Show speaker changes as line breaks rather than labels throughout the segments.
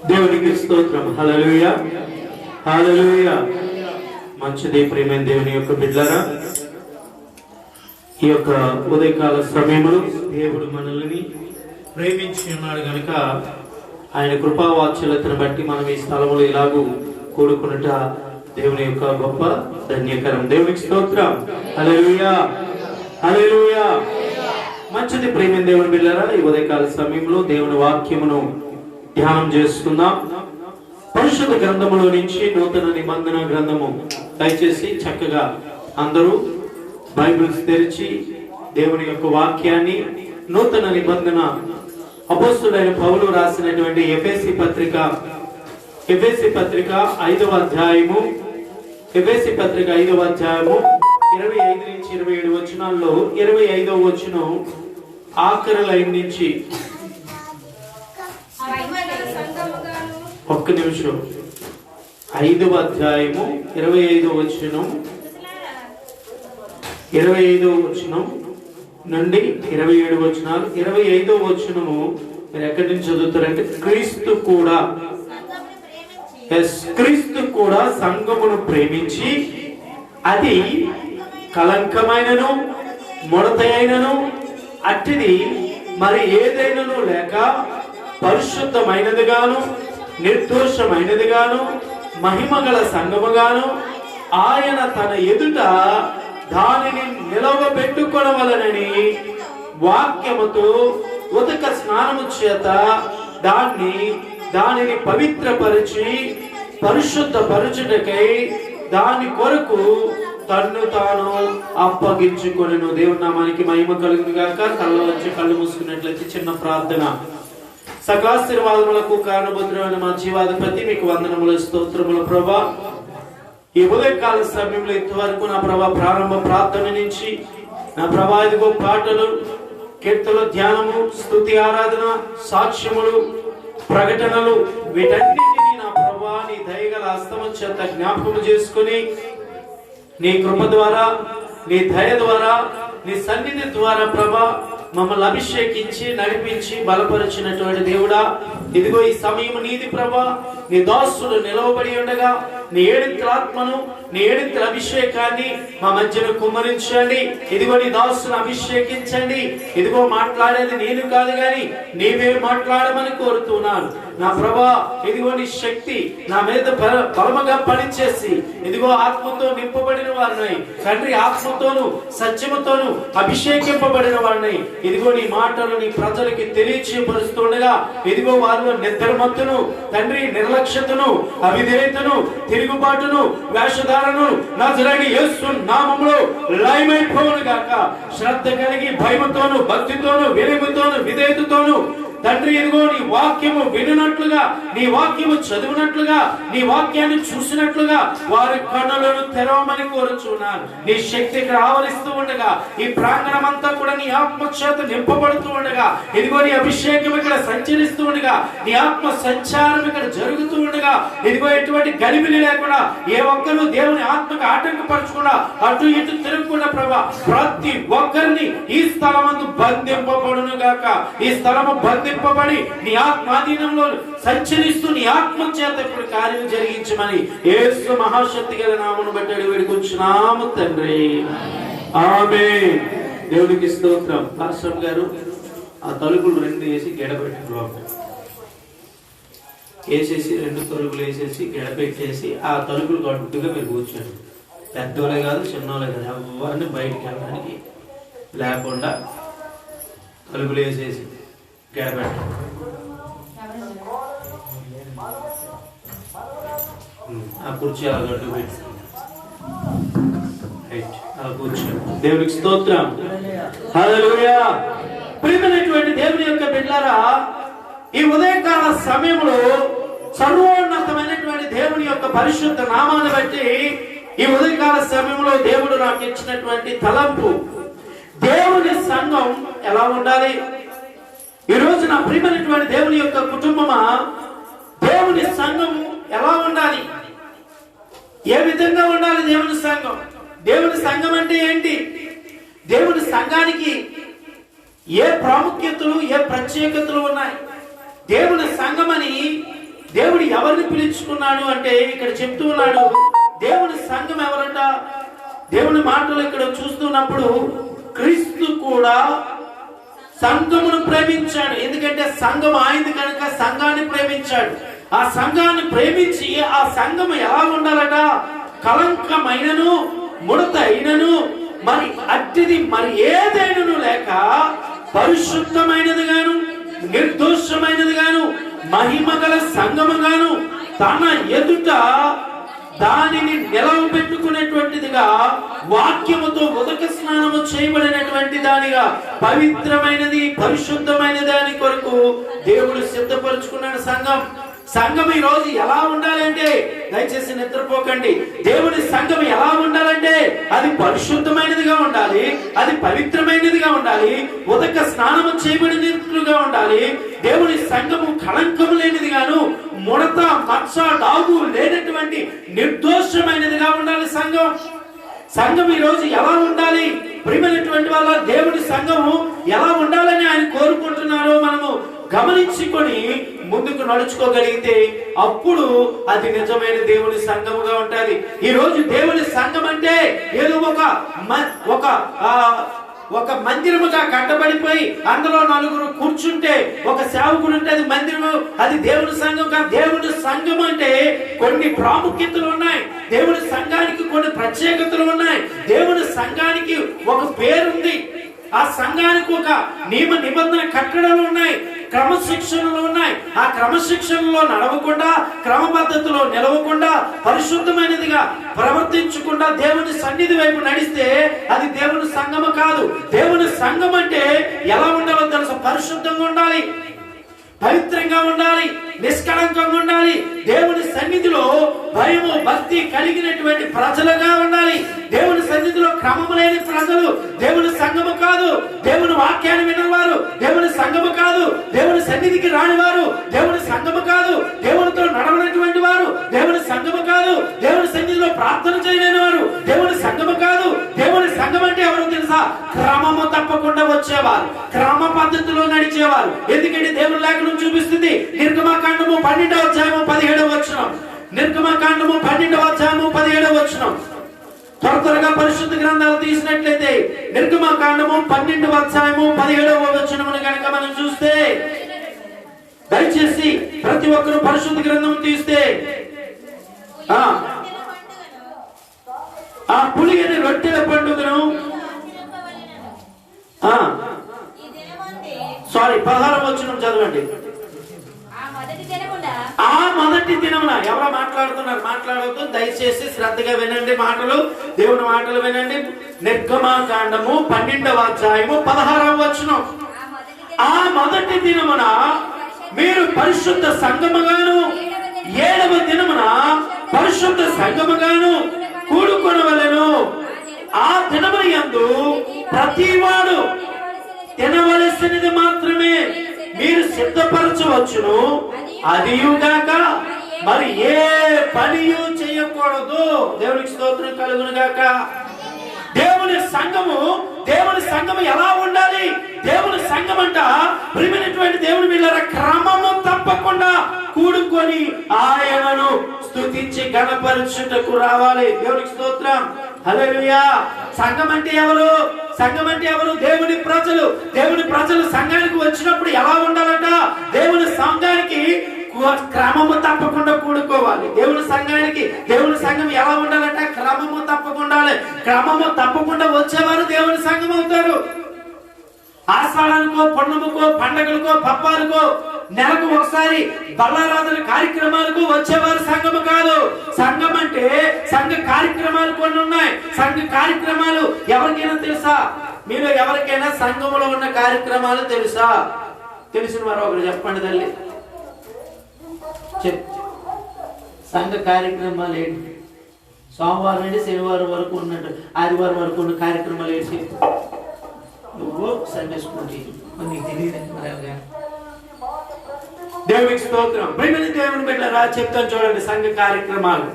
దేవునికి స్తోత్రం. హల్లెలూయా హల్లెలూయా. మంచిది ప్రియమైన దేవుని యొక్క బిడ్డలారా, ఈ యొక్క ఉదయకాల సమయంలో దేవుడు మనల్ని ప్రేమించి ఉన్నాడు గనుక ఆయన కృపావాత్సల్యతను బట్టి మనం ఈ స్థలంలో ఇలాగూ కూడుకున్నట దేవుని యొక్క గొప్ప ధన్యకరం. దేవునికి స్తోత్రం. హల్లెలూయా హల్లెలూయా. మంచిది ప్రియమైన దేవుని బిడ్డలారా, ఈ ఉదయకాల సమయంలో దేవుని వాక్యమును ధ్యానం చేసుకుందాం. పరిశుద్ధ గ్రంథములో నుంచి నూతన నిబంధన గ్రంథము. దయచేసి చక్కగా అందరూ బైబిల్స్ తెరిచి దేవుని యొక్క వాక్యాన్ని, నూతన నిబంధన అపోస్తలుడైన పౌలు రాసినటువంటి ఎఫెసీ పత్రిక 5వ అధ్యాయము 25 నుంచి 27 వచనాల్లో 25వ వచనం ఆఖరి లైన్ నుంచి ఒక్క నిమిషం. 5వ అధ్యాయము 25వ వచనం నుండి 27 వచనాలు. 25వ వచనము మీరు ఎక్కడి నుంచి చదువుతారంటే, క్రీస్తు కూడా సంఘమును ప్రేమించి అది కలంకమైనను ముడతైనను అట్టిది మరి ఏదైనను లేక పరిశుద్ధమైనదిగాను నిర్దోషమైనదిగాను మహిమగల సంఘముగాను ఆయన తన ఎదుట దానిని నిలవబెట్టుకొనవలనని వాక్యముతో ఉదక స్నానము చేత దానిని పవిత్రపరిచి పరిశుద్ధపరచుటకై దాని కొరకు తన్ను తాను అప్పగించుకొనెను. దేవుని నామానికి మహిమ కలుగును గాక. కళ్ళు మూసుకున్నట్లయితే చిన్న ప్రార్థన. సకలాశీర్వాదములకు కారణభద్రమైన మా జీవాధిపతి మీకు వందనములు, స్తోత్రములు ప్రభా. ఈ ఉదయకాల సమయంలో ఇంతవరకు నా ప్రభా ప్రారంభ ప్రార్థన నుంచి నా ప్రభా ఇదిగో పాటలు, కీర్తనలు, ధ్యానము, స్తుతి, ఆరాధన, సాక్ష్యములు, ప్రకటనలు, వీటన్నిటినీ నా ప్రభా నీ దయగల హస్తము చేత జ్ఞాపకము చేసుకుని నీ కృప ద్వారా, నీ దయ ద్వారా, నీ సన్నిధి ద్వారా ప్రభా మమ్మల్ని అభిషేకించి నడిపించి బలపరిచినటువంటి దేవుడా, ఇదిగో ఈ సమయం నీది ప్రభా. నీ దాసుడు నిలవబడి ఉండగా నీ ఏడింతల ఆత్మను, నీ ఏడింతల అభిషేకాన్ని మా మధ్యన కుమ్మరించండి. ఇదిగో నీ దాసును అభిషేకించండి. ఇదిగో మాట్లాడేది నేను కాదు గాని నీవే మాట్లాడమని కోరుతున్నాను నా ప్రభా. ఇదిగో నీ శక్తి నా మీద బలముగా పనిచేసి ఇదిగో ఆత్మతో నింపబడిన వారిని తండ్రి, ఆత్మతోను సత్యముతోను అభిషేకింపబడిన వారిని ఇదిగో నీ మాటలు నీ ప్రజలకి తెలియచేపరుస్తుండగా ఇదిగో వారిలో నిద్రమత్తును తండ్రి, నిర్లక్ష్యతను, అవిధేయతను, తిరుగుబాటును, వేషధారను నజరేయుడైన యేసు నామములో లయమైపోవును గాక. శ్రద్ధ కలిగి భయముతోను, భక్తితోను, వినయముతోను, విధేయతతోను తండ్రి ఇదిగో నీ వాక్యము వినునట్లుగా, నీ వాక్యము చదివినట్లుగా, నీ వాక్యాన్ని చూసినట్లుగా వారి కన్నులను తెరవమని కోరుచున్నాను. నీ శక్తి ఇక్కడ ఆవరిస్తూ ఉండగా, ఈ ప్రాంగణం అంతా కూడా నీ ఆత్మ చేత నింపబడుతూ ఉండగా, ఇదిగో నీ అభిషేకం ఇక్కడ సంచరిస్తూ ఉండగా, నీ ఆత్మ సంచారం ఇక్కడ జరుగుతూ ఉండగా, ఇదిగో ఎటువంటి గలిబిలి లేకుండా, ఏ ఒక్కరు దేవుని ఆత్మకు ఆటంకపరచకుండా, అటు ఇటు తిరగకుండా ప్రభా ప్రతి ఒక్కరిని ఈ స్థలమందు బంధింపబడును గాక. ఈ స్థలము బంధింపబడి నీ ఆత్మాధీనంలో సంచరిస్తూ నీ ఆత్మ చేత ఇప్పుడు కార్యం జరిగించమని యేసు మహాశక్తి గల నామమును బట్టి వేడుకొంచున్నాము తండ్రి, ఆమేన్. దేవునికి స్తోత్రం. పాస్టర్ గారు ఆ తలుపులు 2 వేసి గెడపెట్టారు, వేసేసి 2 తలుపులు వేసేసి గెడపెట్టేసి ఆ తలుపులు కట్టుగా మీరు కూర్చోండి. పెద్దోళ్ళే కాదు చిన్నోళ్ళే కాదు ఎవరిని బయటికి వెళ్ళడానికి లేకుండా తలుపులు వేసేసి గడబెట్ట. ఆ కుర్చీ అలా గడ్డు పెట్టి అలా కూర్చో. దేవునికి స్తోత్రం. హల్లెలూయా. ప్రియమైనటువంటి దేవుని యొక్క బిడ్డలారా, ఈ ఉదయకాల సమయంలో సర్వోన్నతమైనటువంటి దేవుని యొక్క పరిశుద్ధ నామాన్ని బట్టి ఈ ఉదయకాల సమయంలో దేవుడు నాకు ఇచ్చినటువంటి తలంపు, దేవుని సంఘం ఎలా ఉండాలి. ఈ రోజు నా ప్రియమైనటువంటి దేవుని యొక్క కుటుంబమా, దేవుని సంఘం ఎలా ఉండాలి, ఏ విధంగా ఉండాలి దేవుని సంఘం. దేవుని సంఘం అంటే ఏంటి, దేవుని సంఘానికి ఏ ప్రాముఖ్యతలు ఏ ప్రత్యేకతలు ఉన్నాయి, దేవుని సంఘమని దేవుడు ఎవరిని పిలుచుకున్నాడు అంటే ఇక్కడ చెప్తూ ఉన్నాడు. దేవుని సంఘం ఎవరంట, దేవుని మాటలు ఇక్కడ చూస్తున్నప్పుడు క్రీస్తు కూడా సంఘమును ప్రేమించాడు. ఎందుకంటే సంఘం ఆయనది కనుక సంఘాన్ని ప్రేమించాడు. ఆ సంఘాన్ని ప్రేమించి ఆ సంఘం ఎలా ఉండాలట, కలంకమైనను ముడత అయినను మరి అట్టిది మరి ఏదైనను లేక పరిశుద్ధమైనది గాను నిర్దోషమైనది గాను మహిమగల సంఘము గాను తన ఎదుట దానిని నిలవబెట్టుకునేటువంటిదిగా వాక్యముతో ఉదక స్నానము చేయబడినటువంటి దానిగా పవిత్రమైనది పరిశుద్ధమైన దాని కొరకు దేవుడు సిద్ధపరుచుకున్నాడు సంఘం. సంఘం ఈ రోజు ఎలా ఉండాలంటే, దయచేసి నిద్రపోకండి, దేవుని సంఘం ఎలా ఉండాలంటే అది పరిశుద్ధమైనదిగా ఉండాలి, అది పవిత్రమైనదిగా ఉండాలి, ఉదక స్నానము చేయబడినట్లుగా ఉండాలి. దేవుని సంఘము కళంకము లేనిది గాను ముడత మచ్చ డాగు లేనటువంటి నిర్దోషమైనదిగా ఉండాలి సంఘం. సంఘం ఈ రోజు ఎలా ఉండాలి, ప్రియమైనటువంటి వాళ్ళ దేవుని సంఘము ఎలా ఉండాలని ఆయన కోరుకుంటున్నారో మనము గమనించుకొని ముందుకు నడుచుకోగలిగితే అప్పుడు అది నిజమైన దేవుని సంఘముగా ఉంటది. ఈ రోజు దేవుని సంఘం అంటే ఏదో ఒక మందిరముగా కట్టబడిపోయి అందులో నలుగురు కూర్చుంటే ఒక సేవకుడు ఉంటే అది మందిరము, అది దేవుని సంఘం కాదు. దేవుని సంఘం అంటే కొన్ని ప్రాముఖ్యతలు ఉన్నాయి, దేవుని సంఘానికి కొన్ని ప్రత్యేకతలు ఉన్నాయి, దేవుని సంఘానికి ఒక పేరుంది, ఆ సంఘానికి ఒక నియమ నిబంధన కట్టడాలు ఉన్నాయి, క్రమశిక్షణలు ఉన్నాయి. ఆ క్రమశిక్షణలో నడవకుండా క్రమపద్ధతిలో నిలవకుండా పరిశుద్ధమైనదిగా ప్రవర్తించకుండా దేవుని సన్నిధి వైపు నడిస్తే అది దేవుని సంఘము కాదు. దేవుని సంఘం అంటే ఎలా ఉండాలో తెలుసు, పరిశుద్ధంగా ఉండాలి, పవిత్రంగా ఉండాలి, నిష్కళంకంగా ఉండాలి, దేవుని సన్నిధిలో భయము భక్తి కలిగినటువంటి ప్రజలుగా ఉండాలి. దేవుని సన్నిధిలో క్రమము లేని ప్రజలు దేవుని సంఘము కాదు. దేవుని వాక్యాన్ని వినవారు దేవుని సంఘము కాదు. దేవుని సన్నిధికి రానివారు దేవుని సంఘము కాదు. దేవునితో నడవనటువంటి వారు దేవుని సంఘము కాదు. దేవుని సన్నిధిలో ప్రార్థన చేయలేని వారు దేవుని సంఘము కాదు. దేవుని సంఘం అంటే ఎవరు తెలుసా, క్రమము తప్పకుండా వచ్చేవారు, క్రమ పద్ధతిలో నడిచేవారు. ఎందుకంటే దేవుని లేఖనం చూపిస్తుంది. నిర్గమకాండము 12వ అధ్యాయము 17వ వచనం, నిర్గమకాండము 12వ అధ్యాయము 17వ వచనం. త్వరగా పరిశుద్ధ గ్రంథాలు తీసినట్లయితే నిర్గమకాండము 12వ అధ్యాయము 17వ వచనమును కనుక మనం చూస్తే, దయచేసి ప్రతి ఒక్కరు పరిశుద్ధ గ్రంథం తీస్తే ఆ పులిగని రొట్టెల పండుగను 16వ వచనం చదవండి. ఆ మొదటి దినమున ఎవరో మాట్లాడుతున్నారు, మాట్లాడవద్దు, దయచేసి శ్రద్ధగా వినండి మాటలు, దేవుని మాటలు వినండి. నిర్గమకాండము 12వ అధ్యాయము 16వ వచనం. ఆ మొదటి దినమున మీరు పరిశుద్ధ సంఘముగాను 7వ దినమున పరిశుద్ధ సంఘముగాను కూడుకొనవలెను. ఆ దినమున యందు ప్రతివాడు తినవలసినది మాత్రమే మీరు సిద్ధపరచవచ్చును, అదియుగాక మరి ఏ పనియు చేయకూడదు. దేవునికి స్తోత్రం కలుగును గాక. దేవుని సంఘము ఎలా ఉండాలి? దేవుని సంఘం అంట ప్రియమైనటువంటి దేవుని బిడ్డలారా, క్రమము తప్పకుండా కూడుకొని ఆయనను స్తుతించి గణపరచుటకు రావాలి. దేవునికి స్తోత్రం. హల్లెలూయా. సంఘం అంటే ఎవరు? సంఘం అంటే ఎవరు? దేవుని ప్రజలు. దేవుని ప్రజలు సంఘానికి వచ్చినప్పుడు ఎలా ఉండాలంట? దేవుని సంఘానికి క్రమము తప్పకుండా కూడుకోవాలి. దేవుని సంఘం ఎలా ఉండాలంటే క్రమము తప్పకుండా క్రమము తప్పకుండా వచ్చేవారు దేవుని సంఘం అవుతారు. ఆషాఢానికో, పున్నముకో, పండగలకో, పప్పాలకో, నెలకు ఒకసారి బల్లారాధన కార్యక్రమాలకు వచ్చేవారు సంఘము కాదు. సంఘం అంటే సంఘ కార్యక్రమాలు కొన్ని ఉన్నాయి. సంఘ కార్యక్రమాలు ఎవరికైనా తెలుసా? మీరు ఎవరికైనా సంఘములో ఉన్న కార్యక్రమాలు తెలుసా? తెలిసిన వారు ఒకరు చెప్పండి తల్లి. సంఘ కార్యక్రమాలు ఏంటి? సోమవారం నుండి శనివారం వరకు ఉన్నట్టు, ఆదివారం వరకు ఉన్న కార్యక్రమాలు ఏంటి? నువ్వు సండే స్కూల్ నీకు తెలియదండి. మరి దేవునికి స్తోత్రం. దేవుని బిడ్డలారా చెప్తాను చూడండి. సంఘ కార్యక్రమాలు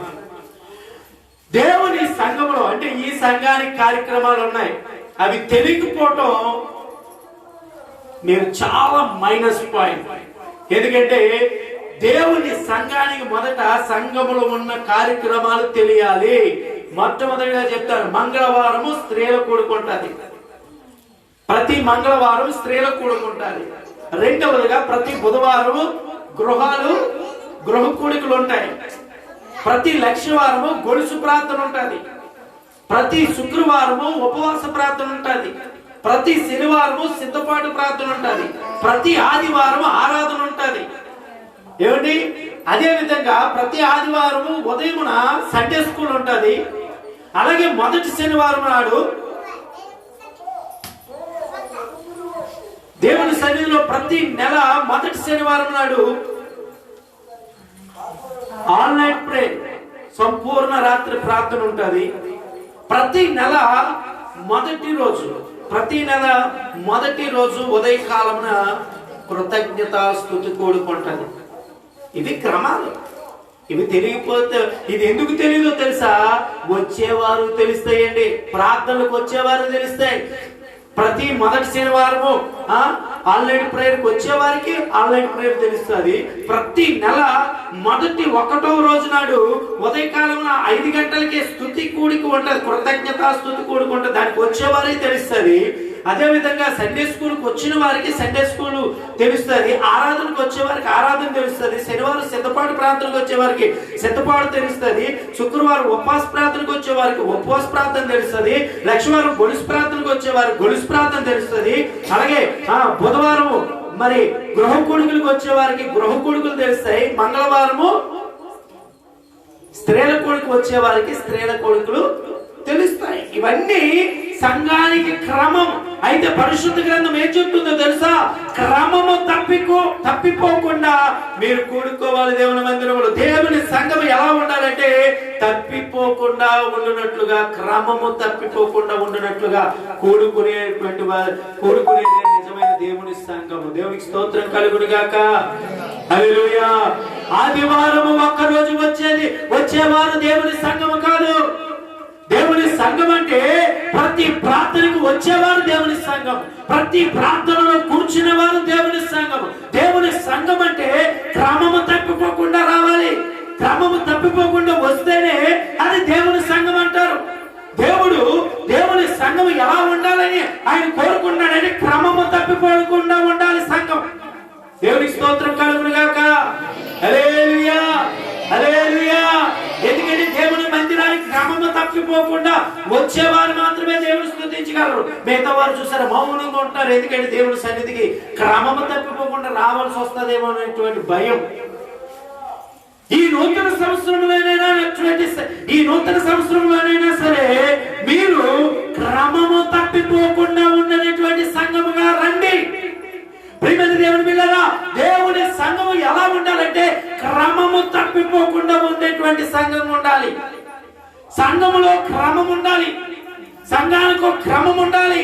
దేవుని సంఘంలో అంటే ఈ సంఘానికి కార్యక్రమాలు ఉన్నాయి. అవి తెలియకపోవటం మీరు చాలా మైనస్ పాయింట్. ఎందుకంటే దేవుని సంఘానికి మొదట సంఘములో ఉన్న కార్యక్రమాలు తెలియాలి. మొట్టమొదటిగా చెప్తాను, మంగళవారము స్త్రీల కూడుకుంటుంది. ప్రతి మంగళవారం స్త్రీల కూడుకుంటుంది. రెండవదిగా ప్రతి బుధవారము గృహ కూడికలు ఉంటాయి. ప్రతి లక్షవారము గొలుసు ప్రార్థన ఉంటుంది. ప్రతి శుక్రవారము ఉపవాస ప్రార్థన ఉంటుంది. ప్రతి శనివారము సిద్ధపాటు ప్రార్థన ఉంటుంది. ప్రతి ఆదివారం ఆరాధన ఉంటుంది. ఏమిటి? అదే విధంగా ప్రతి ఆదివారము ఉదయమున సండే స్కూల్ ఉంటుంది. అలాగే మొదటి శనివారం నాడు దేవుని సన్నిధిలో ప్రతి నెల మొదటి శనివారం నాడు ఆన్లైన్ ప్రే సంపూర్ణ రాత్రి ప్రార్థన ఉంటుంది. ప్రతి నెల మొదటి రోజు ఉదయకాలమున కృతజ్ఞతా స్తుతి కూడుకుంటుంది. ఇవి క్రమాలు. ఇవి తెలియకపోతే ఇది ఎందుకు తెలియదో తెలుసా? వచ్చేవారు తెలుస్తాయండి. ప్రార్థనలకు వచ్చేవారు తెలుస్తాయి. ప్రతి మొదటి శనివారము ఆన్లైన్ ప్రేయర్కి వచ్చేవారికి ఆన్లైన్ ప్రేయర్ తెలుస్తుంది. ప్రతి నెల మొదటి 1వ రోజు నాడు ఉదయకాలం 5 గంటలకే స్తుతి కూడిక ఉంటుంది. కృతజ్ఞతా స్తుతి కూడిక ఉంటుంది. దానికి వచ్చేవారికి తెలుస్తుంది. అదే విధంగా సండే స్కూల్కి వచ్చిన వారికి సండే స్కూల్ తెలుస్తుంది. ఆరాధనకు వచ్చే వారికి ఆరాధన తెలుస్తుంది. శనివారం సిద్ధపాటు ప్రార్థనకు వచ్చే వారికి సిద్ధపాటు తెలుస్తుంది. శుక్రవారం ఉపవాస ప్రార్థనకు వచ్చే వారికి ఉపవాస ప్రార్థన తెలుస్తుంది. లక్షవారం గొలుసు ప్రార్థనకు వచ్చే వారికి గొలుసు ప్రార్థన తెలుస్తుంది. అలాగే బుధవారం మరి గృహ కూడుకులకు వచ్చే వారికి గృహ కూడుకులు తెలుస్తాయి. మంగళవారము స్త్రీల కూడికి వచ్చే వారికి స్త్రీల కూడికలు తెలుస్తాయి. ఇవన్నీ సంఘానికి క్రమం. అయితే పరిశుద్ధ గ్రంథం ఏం చెప్తుందో తెలుసా? క్రమము తప్పిపోకుండా మీరు కూడుకోవాలి దేవుని మందిరంలో. దేవుని సంఘం ఎలా ఉండాలంటే తప్పిపోకుండా ఉండునట్లుగా, క్రమము తప్పిపోకుండా ఉండునట్లుగా కూడుకునేది నిజమైన దేవుని సంఘము. దేవునికి స్తోత్రం కలుగును గాక. హల్లెలూయా. ఆదివారము ఒక్కరోజు వచ్చేవారు దేవుని సంఘము కాదు. దేవుని సంఘం అంటే ప్రతి ప్రార్థనకు వచ్చేవారు దేవుని సంఘం. ప్రతి ప్రార్థనలో కూర్చునే వారు దేవుని సంఘం. దేవుని సంఘం అంటే క్రమము తప్పిపోకుండా రావాలి. క్రమము తప్పిపోకుండా వస్తేనే అది దేవుని సంఘం అంటారు. దేవుని సంఘం ఎలా ఉండాలని ఆయన కోరుకున్నాడని క్రమము తప్పిపోకుండా ఉండాలి సంఘం. దేవునికి స్తోత్రం కలుగును గాక. హల్లెలూయా, హల్లెలూయా. ఎందుకంటే దేవుని మందిరానికి క్రమము తప్పిపోకుండా వచ్చేవారు మాత్రమే దేవుని స్తుతించగలరు. మిగతా వారు చూసారు మౌనంగా ఉంటారు. ఎందుకంటే దేవుని సన్నిధికి క్రమము తప్పిపోకుండా రావాల్సి వస్తుందేమో అనేటువంటి భయం. ఈ నూతన సంవత్సరంలోనైనా సరే మీరు క్రమము తప్పిపోకుండా ఉండేటువంటి సంఘముగా రండి. ప్రియమైన దేవుని బిడ్డలారా, దేవుని సంఘము ఎలా ఉండాలంటే క్రమము తప్పిపోకుండా ఉండేటువంటి సంఘం ఉండాలి. సంఘములో క్రమం ఉండాలి. సంఘానికి ఒక క్రమం ఉండాలి.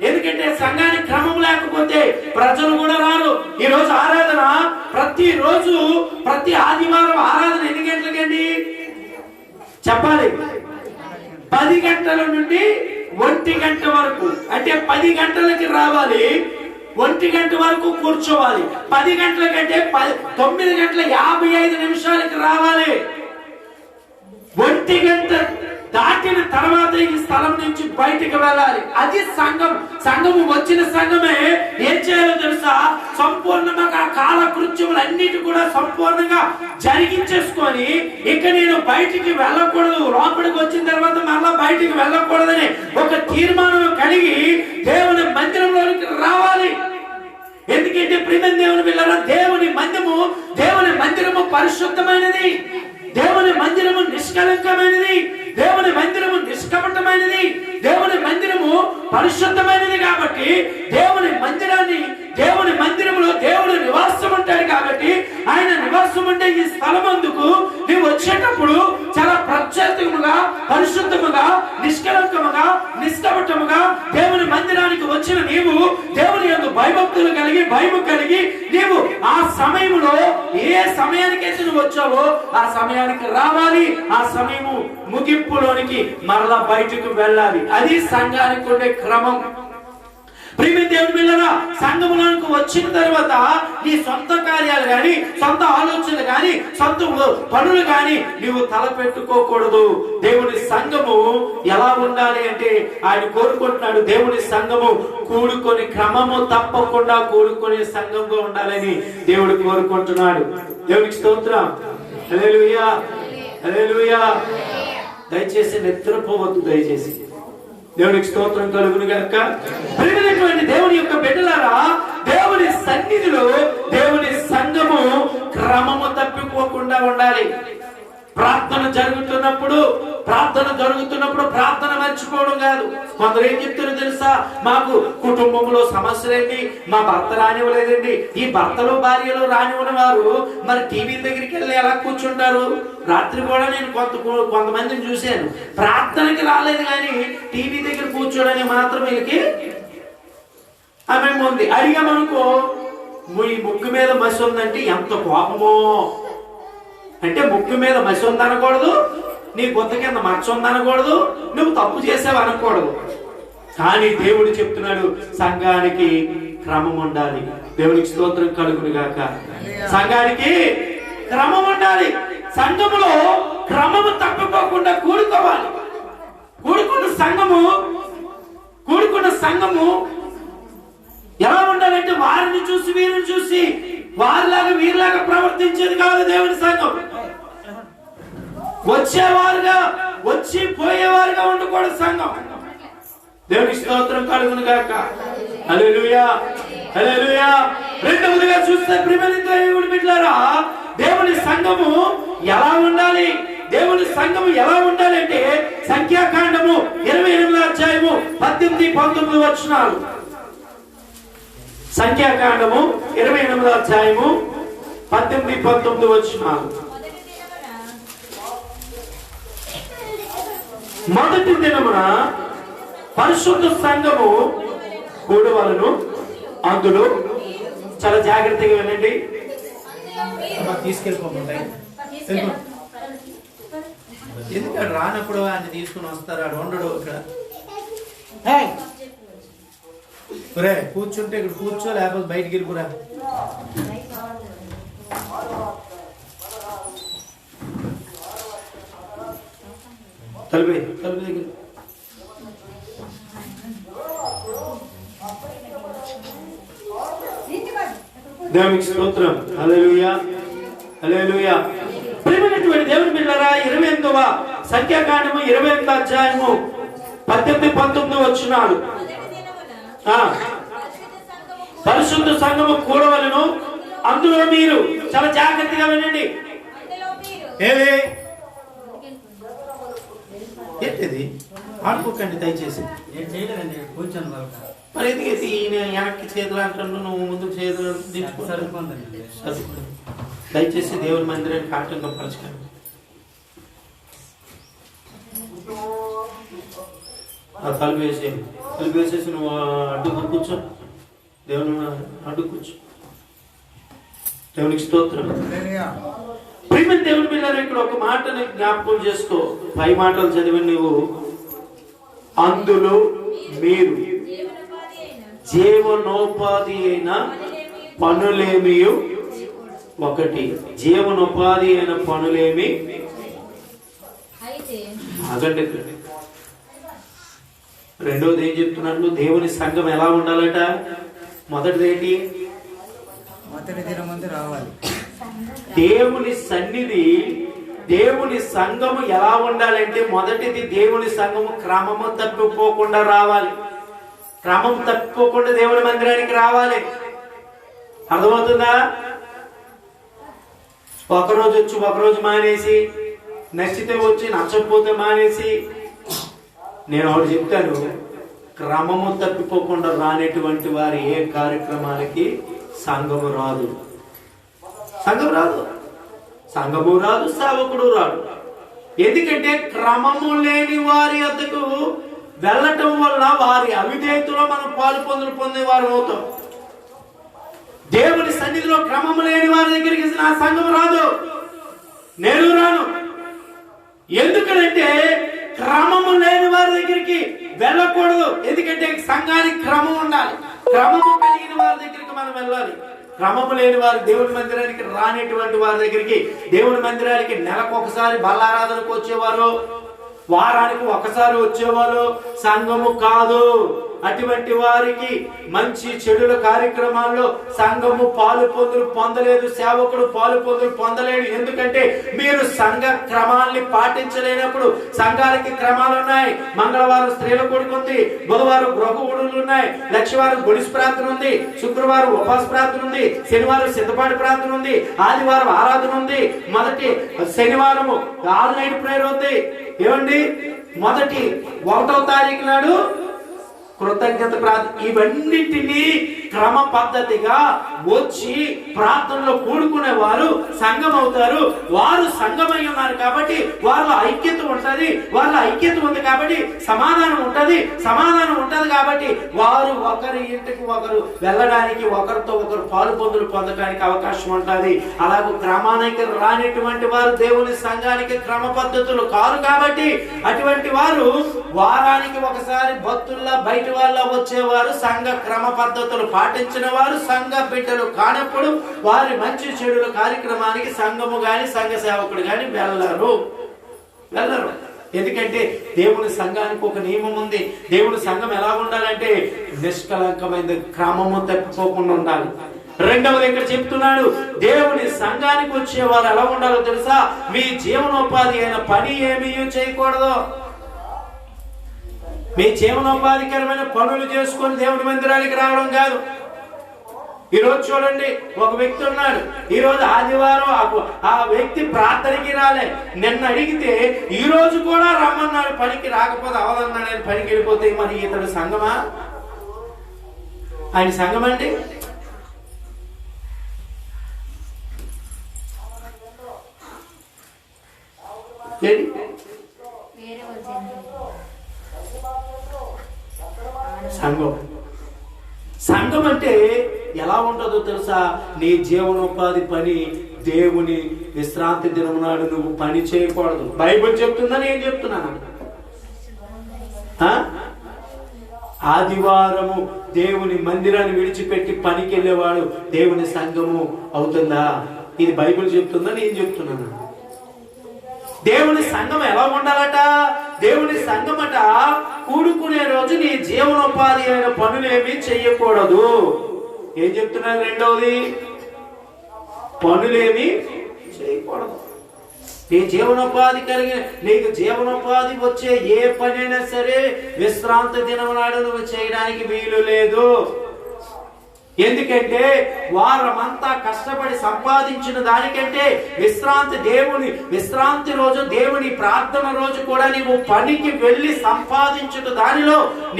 ఎందుకంటే సంఘానికి క్రమం లేకపోతే ప్రజలు కూడా రారు. ఈ రోజు ఆరాధన ప్రతి ఆదివారం ఆరాధన ఎన్ని గంటలకండి చెప్పాలి? 10 గంటల నుండి 1 గంట వరకు. అంటే 10 గంటలకి రావాలి, 1 గంట వరకు కూర్చోవాలి. 10 గంటల కంటే 9 గంటల 55 నిమిషాలకి రావాలి. 1 గంట దాటిన తర్వాత ఈ స్థలం నుంచి బయటకు వెళ్ళాలి. అది సంఘము వచ్చిన సంఘమే ఏం చేయాలో తెలుసా? సంపూర్ణంగా కాలకృత్యాలు కృత్యములన్నిటి కూడా సంపూర్ణంగా జరిగించేసుకొని ఇక నేను బయటికి వెళ్ళకూడదు, లోపలికి వచ్చిన తర్వాత మళ్ళా బయటికి వెళ్ళకూడదని ఒక తీర్మానం కలిగి దేవుని మందిరంలోనికి రావాలి. ఎందుకంటే ప్రియమైన దేవుని పిల్లరా, దేవుని మందిరము పరిశుద్ధమైనది, దేవుని మందిరము నిష్కలంకమైనది, దేవుని మందిరము నిష్కపటమైనది, దేవుని మందిరము పరిశుద్ధమైనది. కాబట్టి దేవుని మందిరములో దేవుడు నివాసం ఉంటాడు. కాబట్టి ఆయన నివాసం ఉంటే ఈ స్థలమందుకు నీవు వచ్చేటప్పుడు చాలా ప్రత్యేకముగా, పరిశుద్ధముగా, నిష్కలంకముగా, నిష్కపటముగా దేవుని మందిరానికి వచ్చిన నీవు దేవుని యందు భయభక్తులు కలిగి, భయము కలిగి నీవు ఆ సమయంలో ఏ సమయానికైతే నువ్వు వచ్చావో ఆ సమయానికి రావాలి. ఆ సమయము ముగింపులోనికి మరలా బయటకు వెళ్ళాలి. అది సంఘానికి ఉండే క్రమం. ప్రియమైన దేవుని పిల్లరా, సంఘములోనికి వచ్చిన తర్వాత నీ సొంత కార్యాలు గాని, సొంత ఆలోచనలు గాని, సొంత పనులు గాని నీవు తలపెట్టుకోకూడదు. దేవుని సంఘము ఎలా ఉండాలి అంటే ఆయన కోరుకుంటున్నాడు, దేవుని సంఘము కూడుకొని క్రమము తప్పకుండా కూడుకునే సంఘంగా ఉండాలని దేవుడు కోరుకుంటున్నాడు. దేవునికి స్తోత్రం. హల్లెలూయా, హల్లెలూయా. దయచేసి నిద్రపోవద్దు. దయచేసి దేవునికి స్తోత్రం కలుగును గాక. ప్రియమైనటువంటి దేవుని యొక్క బిడ్డలారా, దేవుని సన్నిధిలో దేవుని సంఘము క్రమము తప్పిపోకుండా ఉండాలి. ప్రార్థన జరుగుతున్నప్పుడు ప్రార్థన మర్చిపోవడం కాదు. కొందరు ఏం చెప్తారో తెలుసా, మాకు కుటుంబంలో సమస్యలేండి, మా భర్త రానివ్వలేదండి. ఈ భర్తలు భార్యలు రానివ్వని వారు మరి టీవీ దగ్గరికి వెళ్ళి ఎలా కూర్చుంటారు? రాత్రి కూడా నేను కొంతమందిని చూశాను, ప్రార్థనకి రాలేదు కానీ టీవీ దగ్గర కూర్చోడానికి మాత్రం వీళ్ళకి ఆమె ఉంది. అడిగామనుకో, ఈ ముక్కు మీద మసి ఉందంటే ఎంత కోపమో. అంటే ముక్కు మీద మసి ఉందనకూడదు, నీ గుత్త కింద మచ్చ ఉందనకూడదు, నువ్వు తప్పు చేసావు అనకూడదు. కానీ దేవుడు చెప్తున్నాడు, సంఘానికి క్రమం ఉండాలి. దేవునికి స్తోత్రం కలుగును గాక. సంఘానికి క్రమం ఉండాలి. సంఘములో క్రమము తప్పిపోకుండా కూడుకోవాలి. కూడుకున్న సంఘము ఎలా ఉండాలంటే వారిని చూసి వీరిని చూసి వారిలాగా వీరిలాగా ప్రవర్తించేది కాదు. దేవుని సంఘం వచ్చేవారుగా, వచ్చి పోయేవారుగా ఉండకూడదు సంఘం. దేవునికి స్తోత్రం కలుగును గాక. హల్లెలూయా, హల్లెలూయా. రెండవదిగా చూస్తే ప్రియమైన దేవుని బిడ్డలారా, దేవుని సంఘము ఎలా ఉండాలి? దేవుని సంఘము ఎలా ఉండాలి అంటే సంఖ్యాకాండము 28వ అధ్యాయము 18-19 వచనాలు. సంఖ్యాకాండము 28వ అధ్యాయము 18-19 వచనాలు. మొదటి దినమున పరిశుద్ధ సంఘము కూడవలెను, అందులో చాలా జాగ్రత్తగా వినండి. తీసుకెళ్ళిపోతాయి ఎందుకంటే రానప్పుడు ఆయన తీసుకుని వస్తారు, ఆడు ఉండడు ఇక్కడ. కూర్చుంటే ఇక్కడ కూర్చో, లేకపోతే బయటికి వెళ్ళిపోరా. తలుపు దగ్గర దేవునికి స్తోత్రం. హల్లెలూయా, హల్లెలూయా. ప్రియమైనటువంటి దేవుని బిడ్డలారా, 28వ సంఖ్యాకాండము 28వ అధ్యాయము 18-19 వచనాలు. పరిశుద్ధ సంఘము కూడవలెను, అందులో మీరు చాలా జాగ్రత్తగా వినండి. ఏంటిది? ఆడుకోకండి దయచేసి. మరి ఎందుకైతే ఈయన వెనక్కి చేతులు అంటాడు, నువ్వు ముందుకు చేతులు దించుకుంటారు. దయచేసి దేవుని మందిరానికి ఆటంకం పరచకండి. తలుపు వేసేసి నువ్వు అడ్డుకు కూర్చో. దేవుని అడ్డు కూర్చో. దేవునికి స్తోత్రం. ప్రియమైన దేవుని పిల్లలు, ఇక్కడ ఒక మాటని జ్ఞాపకం చేసుకో. పై మాటలు చదివి నువ్వు, అందులో మీరు జీవనోపాధి అయిన పనులేమి ఒకటి. జీవనోపాధి అయిన పనులేమి అగండి. రెండోది ఏం చెప్తున్నాడు? దేవుని సంఘం ఎలా ఉండాలట? మొదటిది ఏంటి?
మొదటి దినమందు రావాలి.
దేవుని సన్నిధి, దేవుని సంఘము ఎలా ఉండాలంటే మొదటిది దేవుని సంఘము క్రమము తప్పిపోకుండా రావాలి. క్రమం తప్పిపోకుండా దేవుని మందిరానికి రావాలి. అర్థమవుతుందా? ఒకరోజు వచ్చి ఒకరోజు మానేసి, నచ్చితే వచ్చి నచ్చకపోతే మానేసి. నేను ఒకటి చెప్తాను, క్రమము తప్పిపోకుండా రానటువంటి వారి ఏ కార్యక్రమాలకి సంఘము రాదు. సంఘం రాదు, సంఘము రాదు, సేవకుడు రాడు. ఎందుకంటే క్రమము లేని వారి వద్దకు వెళ్ళటం వల్ల వారి అవిధేయతలో మనం పాలు పొందేవారు అవుతాం. దేవుని సన్నిధిలో క్రమము లేని వారి దగ్గరికి నా సంఘం రాదు, నేను రాను. ఎందుకంటే క్రమము లేని వారి దగ్గరికి వెళ్ళకూడదు. ఎందుకంటే సంఘానికి క్రమం ఉండాలి. క్రమము కలిగిన వారి దగ్గరికి మనం వెళ్ళాలి. క్రమము లేని వారు దేవుని మందిరానికి రానటువంటి వారి దగ్గరికి, దేవుని మందిరానికి నెలకు ఒకసారి బల్లారాధనకు వచ్చేవారు, వారానికి ఒకసారి వచ్చేవారు సంఘము కాదు. అటువంటి వారికి మంచి చెడుల కార్యక్రమాల్లో సంఘము పాలు పొందలేదు, సేవకుడు పాలు పొందలేడు. ఎందుకంటే మీరు సంఘ క్రమాల్ని పాటించలేనప్పుడు. సంఘాలకి క్రమాలు ఉన్నాయి. మంగళవారం స్త్రీల కూడిక ఉంది, బుధవారం గృహ కూడులు ఉన్నాయి, లక్షవారం గుడిసి ప్రార్థన ఉంది, శుక్రవారం ఉపవాస ప్రార్థన ఉంది, శనివారం సిద్ధపాటి ప్రార్థన ఉంది, ఆదివారం ఆరాధన ఉంది, మొదటి శనివారము ఆల్ నైట్ ప్రేయర్ ఉంది. ఏమండి, మొదటి 1వ తారీఖు నాడు కృతజ్ఞత ప్రార్థన. ఇవన్నిటినీ క్రమ పద్ధతిగా వచ్చి ప్రార్థనలో కూడుకునే వారు సంఘం అవుతారు. వారు సంఘమై ఉన్నారు కాబట్టి వారిలో ఐక్యత ఉంటది. వాళ్ళ ఐక్యత ఉంది కాబట్టి సమాధానం ఉంటది. సమాధానం ఉంటది కాబట్టి వారు ఒకరి ఇంటికి ఒకరు వెళ్ళడానికి, ఒకరితో ఒకరు పాలు పొందడానికి అవకాశం ఉంటది. అలాగే క్రమానికి రానిటువంటి వారు దేవుని సంఘానికి క్రమ పద్ధతులు కాదు కాబట్టి అటువంటి వారు వారానికి ఒకసారి భక్తుల్లా బయట వాళ్ళ వచ్చేవారు, సంఘ క్రమ పద్ధతులు పాటించిన వారు సంఘ బిడ్డలు కానప్పుడు వారి మంచి చెడుల కార్యక్రమానికి సంఘము గాని సంఘ సేవకుడు గాని వెళ్ళరు. ఎందుకంటే దేవుని సంఘానికి ఒక నియమం ఉంది. దేవుని సంఘం ఎలా ఉండాలంటే నిష్కలంకమైన, క్రమము తప్పిపోకుండా ఉండాలి. రెండవది ఇక్కడ చెప్తున్నాడు, దేవుని సంఘానికి వచ్చేవారు ఎలా ఉండాలో తెలుసా? మీ జీవనోపాధి అయిన పని ఏమీ చేయకూడదు. మీ జీవనోపాధికరమైన పనులు చేసుకొని దేవుని మందిరానికి రావడం కాదు. ఈరోజు చూడండి, ఒక వ్యక్తి ఉన్నాడు, ఈరోజు ఆదివారం ఆ వ్యక్తి ప్రార్థనకి రాలే. నిన్న అడిగితే ఈ రోజు కూడా రమ్మన్నాడు, పనికి రాకపోతే అవదన్నాడు, ఆయన పనికి వెళ్ళిపోతే మరి ఇతడు సంఘమా? ఆయన సంఘం అండి? సంఘం అంటే ఎలా ఉంటుందో తెలుసా? నీ జీవనోపాధి పని దేవుని విశ్రాంతి దినం నాడు నువ్వు పని చేయకూడదు. బైబిల్ చెప్తుందని ఏం చెప్తున్నాను? ఆదివారము దేవుని మందిరాన్ని విడిచిపెట్టి పనికి వెళ్ళేవాడు దేవుని సంఘము అవుతుందా? ఇది బైబిల్ చెప్తుందని నేను చెప్తున్నాను. దేవుని సంఘం ఎలా ఉండాలట? దేవుని సంఘమట కూడుకునే రోజు నీ జీవనోపాధి అయిన పనులేమీ చెయ్యకూడదు. ఏం చెప్తున్నారు? రెండవది, పనులేమీ చేయకూడదు. నీ జీవనోపాధి కలిగిన, నీకు జీవనోపాధి వచ్చే ఏ పనైనా సరే విశ్రాంతి దినం నాడు నువ్వు చేయడానికి వీలు లేదు. ఎందుకంటే వారమంతా కష్టపడి సంపాదించిన దానికంటే విశ్రాంతి రోజు, దేవుని ప్రార్థన రోజు కూడా నీవు పనికి వెళ్ళి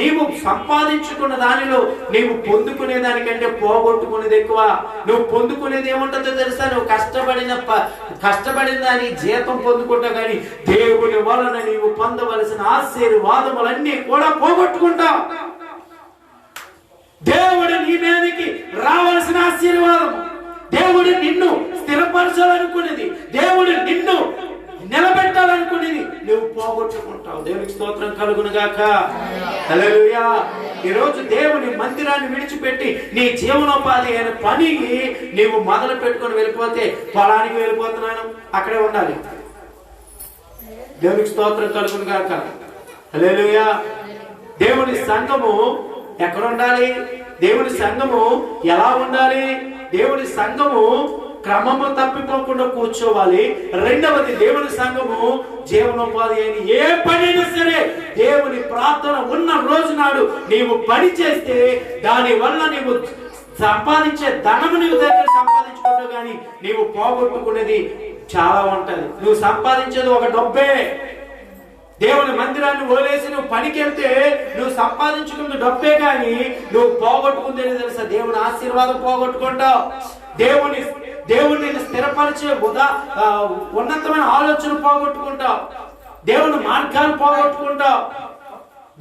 నీవు సంపాదించుకున్న దానిలో నీవు పొందుకునే దానికంటే పోగొట్టుకునేది ఎక్కువ. నువ్వు పొందుకునేది ఏముంటుందో తెలుసా? నువ్వు కష్టపడిన దాని జీతం పొందుకుంటావు, కానీ దేవుని వలన నీవు పొందవలసిన ఆశీర్వాదములన్నీ కూడా పోగొట్టుకుంటావు. దేవుడు నీ మీదకి రావాల్సిన ఆశీర్వాదం, దేవుడు నిన్ను స్థిరపరచాలనుకునేది, దేవుడు నిన్ను నిలబెట్టాలనుకునేది నువ్వు పోగొట్టుకుంటావు. దేవునికి స్తోత్రం కలుగును గాక. హల్లెలూయా. ఈరోజు దేవుని మందిరాన్ని విడిచిపెట్టి నీ జీవనోపాధి అయిన పనికి నీవు మొదలు పెట్టుకొని వెళ్ళిపోతే, పొలానికి వెళ్ళిపోతున్నాను అక్కడే ఉండాలి. దేవునికి స్తోత్రం కలుగును గాక. హల్లెలూయా. దేవుని సంఘము ఎక్కడ ఉండాలి? దేవుని సంఘము ఎలా ఉండాలి? దేవుని సంఘము క్రమము తప్పిపోకుండా కూర్చోవాలి. రెండవది, దేవుని సంఘము జీవనోపాధి అయిన ఏ పనైనా సరే దేవుని ప్రార్థన ఉన్న రోజు నాడు నీవు పని చేస్తే దాని వల్ల నీవు సంపాదించే ధనము నీవు దగ్గర సంపాదించుకుంటావు, కానీ నీవు పోగొట్టుకునేది చాలా ఉంటది. నువ్వు సంపాదించేది ఒక డబ్బే. దేవుని మందిరాన్ని వదిలేసి నువ్వు పనికి వెళ్తే నువ్వు సంపాదించుకున్న డబ్బే, కానీ నువ్వు పోగొట్టుకుందేది తెలుసా? దేవుని ఆశీర్వాదం పోగొట్టుకుంటావు. దేవుని స్థిరపరిచే ఉన్నతమైన ఆలోచన పోగొట్టుకుంటావు. దేవుని మార్గాలు పోగొట్టుకుంటావు.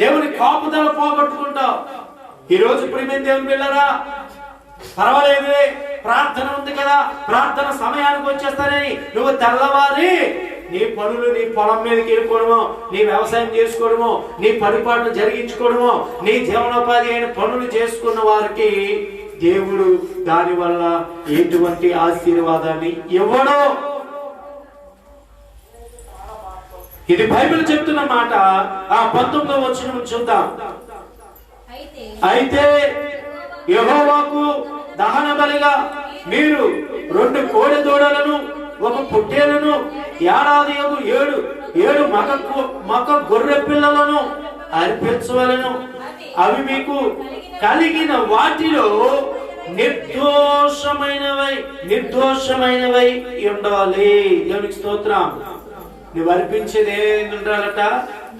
దేవుని కాపుదల పోగొట్టుకుంటావు. ఈ రోజు ప్రియమైన దేవుని బిడ్డలారా, పర్వాలేదు, ప్రార్థన ఉంది కదా, ప్రార్థన సమయానికి వచ్చేస్తానని నువ్వు తెల్లవారి నీ పనులు, నీ పొలం మీదకి వెళ్ళిపోవడము, నీ వ్యవసాయం చేసుకోవడము, నీ పరిపాలన జరిగించుకోవడము, నీ జీవనోపాధి అయిన పనులు చేసుకున్న వారికి దేవుడు దాని వల్ల ఎటువంటి ఆశీర్వాదాన్ని ఇవ్వడు. ఇది బైబిల్ చెప్తున్న మాట. ఆ 19వ వచనం చూద్దాం. అయితే యెహోవాకు దహన బలిగా మీరు 2 కోడె దూడలను, 1 పొట్టేలును, ఏడాది 7 మగ గొర్రె పిల్లలను అర్పించవలెను. అవి మీకు కలిగిన వాటిలో నిర్దోషమైనవై ఉండాలి. దేవునికి స్తోత్రం. నువ్వు అర్పించేది ఏది ఉండాలట?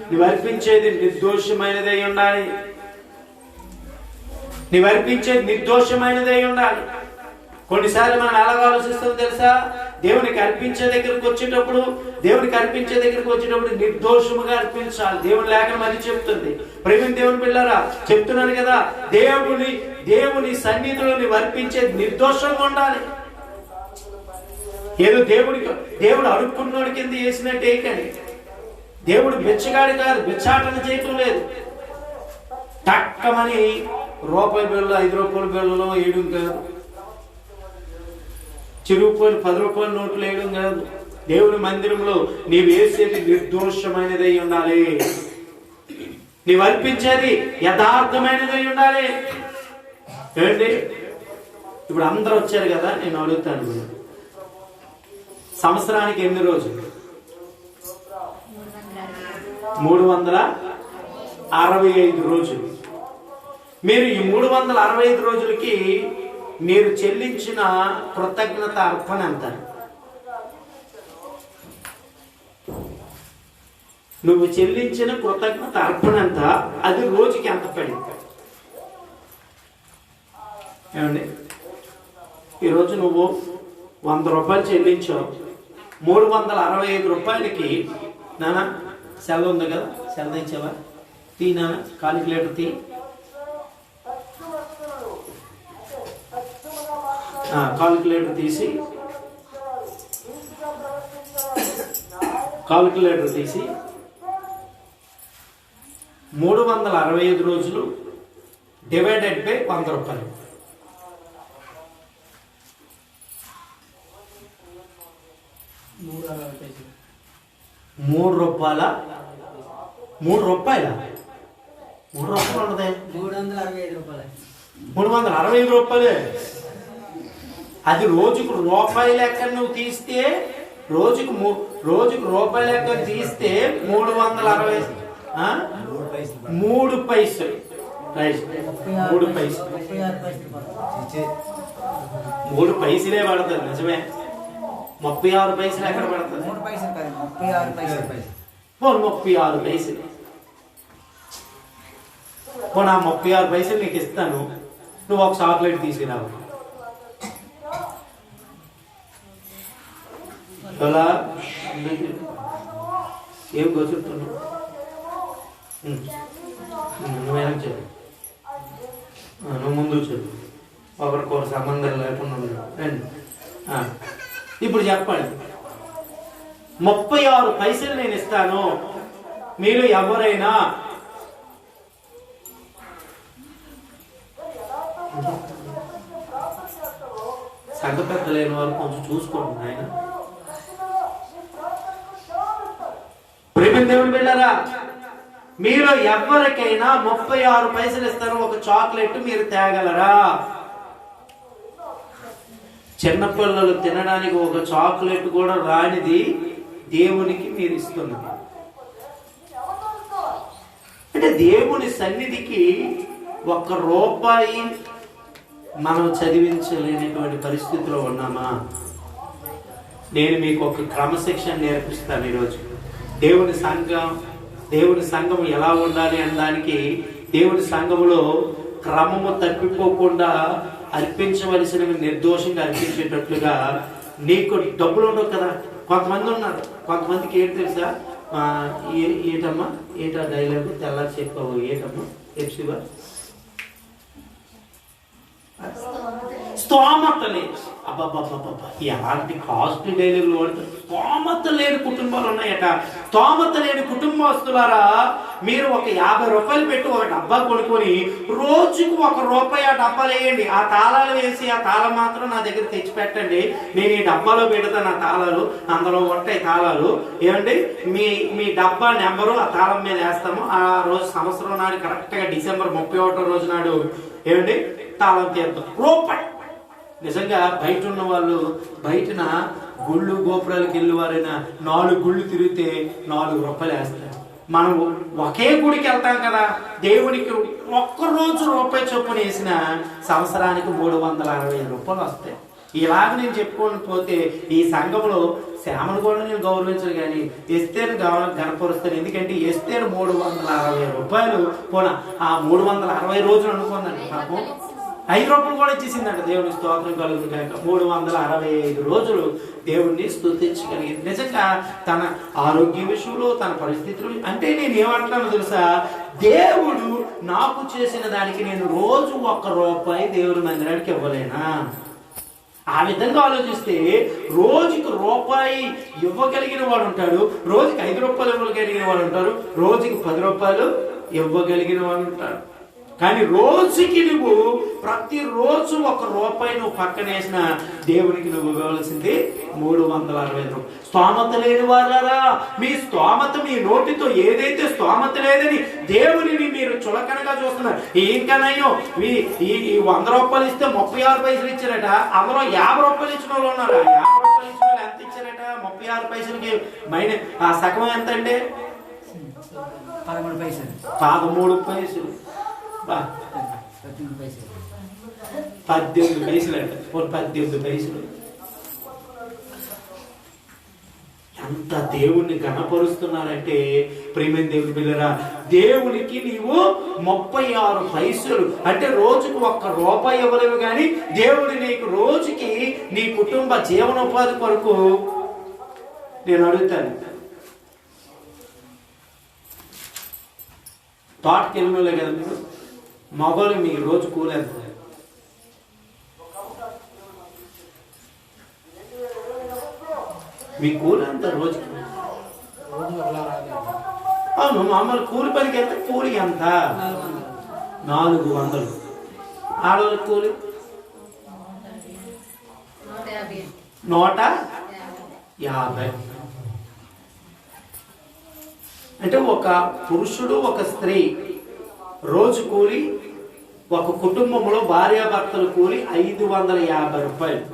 నువ్వు అర్పించేది నిర్దోషమైనదై ఉండాలి. నువ్వు అర్పించేది నిర్దోషమైనదై ఉండాలి. కొన్నిసార్లు మనం ఎలాగ ఆలోచిస్తాం తెలుసా? దేవునికి అర్పించే దగ్గరకు వచ్చేటప్పుడు నిర్దోషముగా అర్పించాలి. దేవుని లేఖనం అది చెప్తుంది. ప్రేమ దేవుని పిల్లరా, చెప్తున్నాను కదా, దేవుని సన్నిధిలో నువ్వు అర్పించేది నిర్దోషంగా ఉండాలి. ఏదో దేవుడు అడుక్కున్నోడి కింద వేసినట్టే, కానీ దేవుడు బిచ్చగాడి కాదు, బిచ్చాటన చేయటం లేదు. టక్కమని రూపాయి బిళ్ళ, 5 రూపాయల బిళ్ళలో వేయడం కాదు, చిరుగుపోయిన 10 రూపాయల నోట్లు వేయడం కాదు. దేవుని మందిరంలో నీవు వేసేది నిర్దోషమైనదై ఉండాలి. నీవు అర్పించేది యథార్థమైనదై ఉండాలి. ఏంటి, ఇప్పుడు అందరూ వచ్చారు కదా, నేను అడుగుతాను, సంవత్సరానికి ఎన్ని రోజులు? 365 రోజులు. మీరు ఈ 365 రోజులకి మీరు చెల్లించిన కృతజ్ఞత అర్పణ ఎంత? నువ్వు చెల్లించిన కృతజ్ఞత అర్పణ ఎంత? అది రోజుకి ఎంత పడింది? ఏమండి, ఈరోజు నువ్వు 100 రూపాయలు చెల్లించావు. 365 రూపాయలకి నాన్న సెలవు ఉంది కదా, సెలవు ఇచ్చావా? తీ నాన్న, కాలిక్యులేటర్ తీ. కాలిక్యులేటర్ తీసి 365 రోజులు డివైడెడ్ బై 100 రూపాయలు. 3 రూపాయల 3 రూపాయల 3 రూపాయలు ఉన్నదే 365 రూపాయలు. 365 రూపాయలే. అది రోజుకు రూపాయి లెక్క నువ్వు తీస్తే, రోజుకు రూపాయి లెక్క తీస్తే 360 3 పైసలు. 3 పైసలు 3 పైసలే పడుతుంది. నిజమే, 36 పైసలు ఎక్కడ పడుతుంది? 36 పైసలు. నా 36 పైసలు నీకు ఇస్తాను, నువ్వు ఒక చాక్లెట్ తీసుకురావు. అలా ఏం కూర్చుంటున్నావు? నువ్వు వెనక్కి చెప్పు, నువ్వు ముందు చెప్పు, ఒకరికొకరు సంబంధం లేకుండా రండి. ఇప్పుడు చెప్పండి, 36 పైసలు నేను ఇస్తాను, మీరు ఎవరైనా సంఘ పెద్ద లేని వారు కొంచెం చూసుకోండి ఆయన. ప్రేమ దేవుని బిడ్డలారా, మీలో ఎవరికైనా 36 పైసలు ఇస్తారు ఒక చాక్లెట్ మీరు తేగలరా? చిన్నపిల్లలు తినడానికి ఒక చాక్లెట్ కూడా రానిది దేవునికి మీరు ఇస్తున్నారు. అంటే దేవుని సన్నిధికి 1 రూపాయి మనం చదివించలేనటువంటి పరిస్థితిలో ఉన్నామా? నేను మీకు ఒక క్రమశిక్షణ నేర్పిస్తాను ఈరోజు. దేవుని సంఘం ఎలా ఉండాలి అనడానికి, దేవుని సంఘములో క్రమము తప్పిపోకుండా అర్పించవలసినవి నిర్దోషంగా అర్పించేటట్లుగా. నీకు డబ్బులు ఉండవు కదా, కొంతమంది ఉన్నారు. కొంతమందికి ఏంటి తెలుసా, ఏటమ్మా ఏటా డైలాగ్ తెల్లారి చెప్పావు, ఏటమ్మా ఎప్సివా స్తోమత లేదు. అబ్బాబ్బాబ్బా ఎలాంటి కాస్ట్లీ డైలాగులు వాడుతారు. స్తోమత లేని కుటుంబాలు ఉన్నాయట. స్తోమత లేని కుటుంబస్తులారా, మీరు ఒక 50 రూపాయలు పెట్టి ఒక డబ్బా కొనుక్కొని రోజుకు 1 రూపాయి ఆ డబ్బాలు వేయండి. ఆ తాళాలు వేసి ఆ తాళం మాత్రం నా దగ్గర తెచ్చి పెట్టండి. నేను ఈ డబ్బాలో పెడతాను ఆ తాళాలు, అందులో ఉంటాయి తాళాలు. ఏమండి, మీ డబ్బా నెంబరు ఆ తాళం మీద వేస్తాము. ఆ రోజు సంవత్సరం నాడు కరెక్ట్గా డిసెంబర్ 31 రోజు నాడు ఏమండి తాళం తీద్దాం. రూపాయి. నిజంగా బయట ఉన్న వాళ్ళు, బయటన గుళ్ళు గోపురాలకు వెళ్ళి వారైనా 4 గుళ్ళు తిరిగితే 4 రూపాయలు వేస్తారు. మనం ఒకే గుడికి వెళ్తాం కదా, దేవునికి ఒక్కరోజు రూపాయి చొప్పున వేసిన సంవత్సరానికి 365 రూపాయలు వస్తాయి. ఇలాగ నేను చెప్పుకొని పోతే ఈ సంఘంలో శ్యామను కూడా నేను గౌరవించను, కానీ ఎస్తేను గనపరుస్తాను. ఎందుకంటే ఎస్తేను 360 రూపాయలు పోనా ఆ 360 రోజులు అనుకుందండి. పాపం 5 రూపాయలు కూడా ఇచ్చేసిందంట. దేవుని స్తోత్రం కలుగుతుంది కనుక 365 రోజులు దేవుణ్ణి స్తుతించగలిగింది. నిజంగా తన ఆరోగ్య విషయంలో, తన పరిస్థితులు, అంటే నేను ఏమంటున్నాను తెలుసా, దేవుడు నాకు చేసిన దానికి నేను రోజు 1 రూపాయి దేవుని మందిరానికి ఇవ్వలేనా? ఆ విధంగా ఆలోచిస్తే రోజుకి రూపాయి ఇవ్వగలిగిన వాడు ఉంటాడు, రోజుకి 5 రూపాయలు ఇవ్వగలిగిన వాడు ఉంటారు, రోజుకి 10 రూపాయలు ఇవ్వగలిగిన వాడు ఉంటాడు. కానీ రోజుకి నువ్వు ప్రతిరోజు 1 రూపాయి నువ్వు పక్కనేసిన దేవునికి నువ్వు ఇవ్వవలసింది 360 రూపాయలు. స్తోమత లేని వారారా, మీ స్తోమత, మీ నోటితో ఏదైతే స్తోమత లేదని దేవునిని మీరు చులకనగా చూస్తున్నారు. ఇంకనయ్యో ఈ 100 రూపాయలు ఇస్తే 36 పైసలు ఇచ్చారట. అందులో 50 రూపాయలు ఇచ్చిన వాళ్ళు ఉన్నారు. 50 రూపాయలు ఇచ్చిన వాళ్ళు ఎంత ఇచ్చారట? 36 పైసలకి ఆ సగం ఎంత అంటే 13 పైసలు. 18 పైసలు అంట. 18 పైసలు. ఎంత దేవుణ్ణి గణపరుస్తున్నారంటే, ప్రియమైన దేవుని పిల్లరా, దేవునికి నీవు 36 పైసలు అంటే రోజుకు 1 రూపాయి ఇవ్వలేవు, కానీ దేవుడు నీకు రోజుకి నీ కుటుంబ జీవనోపాధి కొరకు నేను అడుగుతాను. తోటకి వెళ్ళినోళ్ళే కదా మీరు, మగవాళ్ళు మీకు రోజు కూలేస్తారు. మీ కూలి అంత రోజుకి అవును, మామూలు కూలి పనికి ఎంత, కూలి ఎంత 400. ఆడవాళ్ళ కూలి 150. అంటే ఒక పురుషుడు ఒక స్త్రీ రోజు కూలి, ఒక కుటుంబంలో భార్యాభర్తల కూలి 550 రూపాయలు.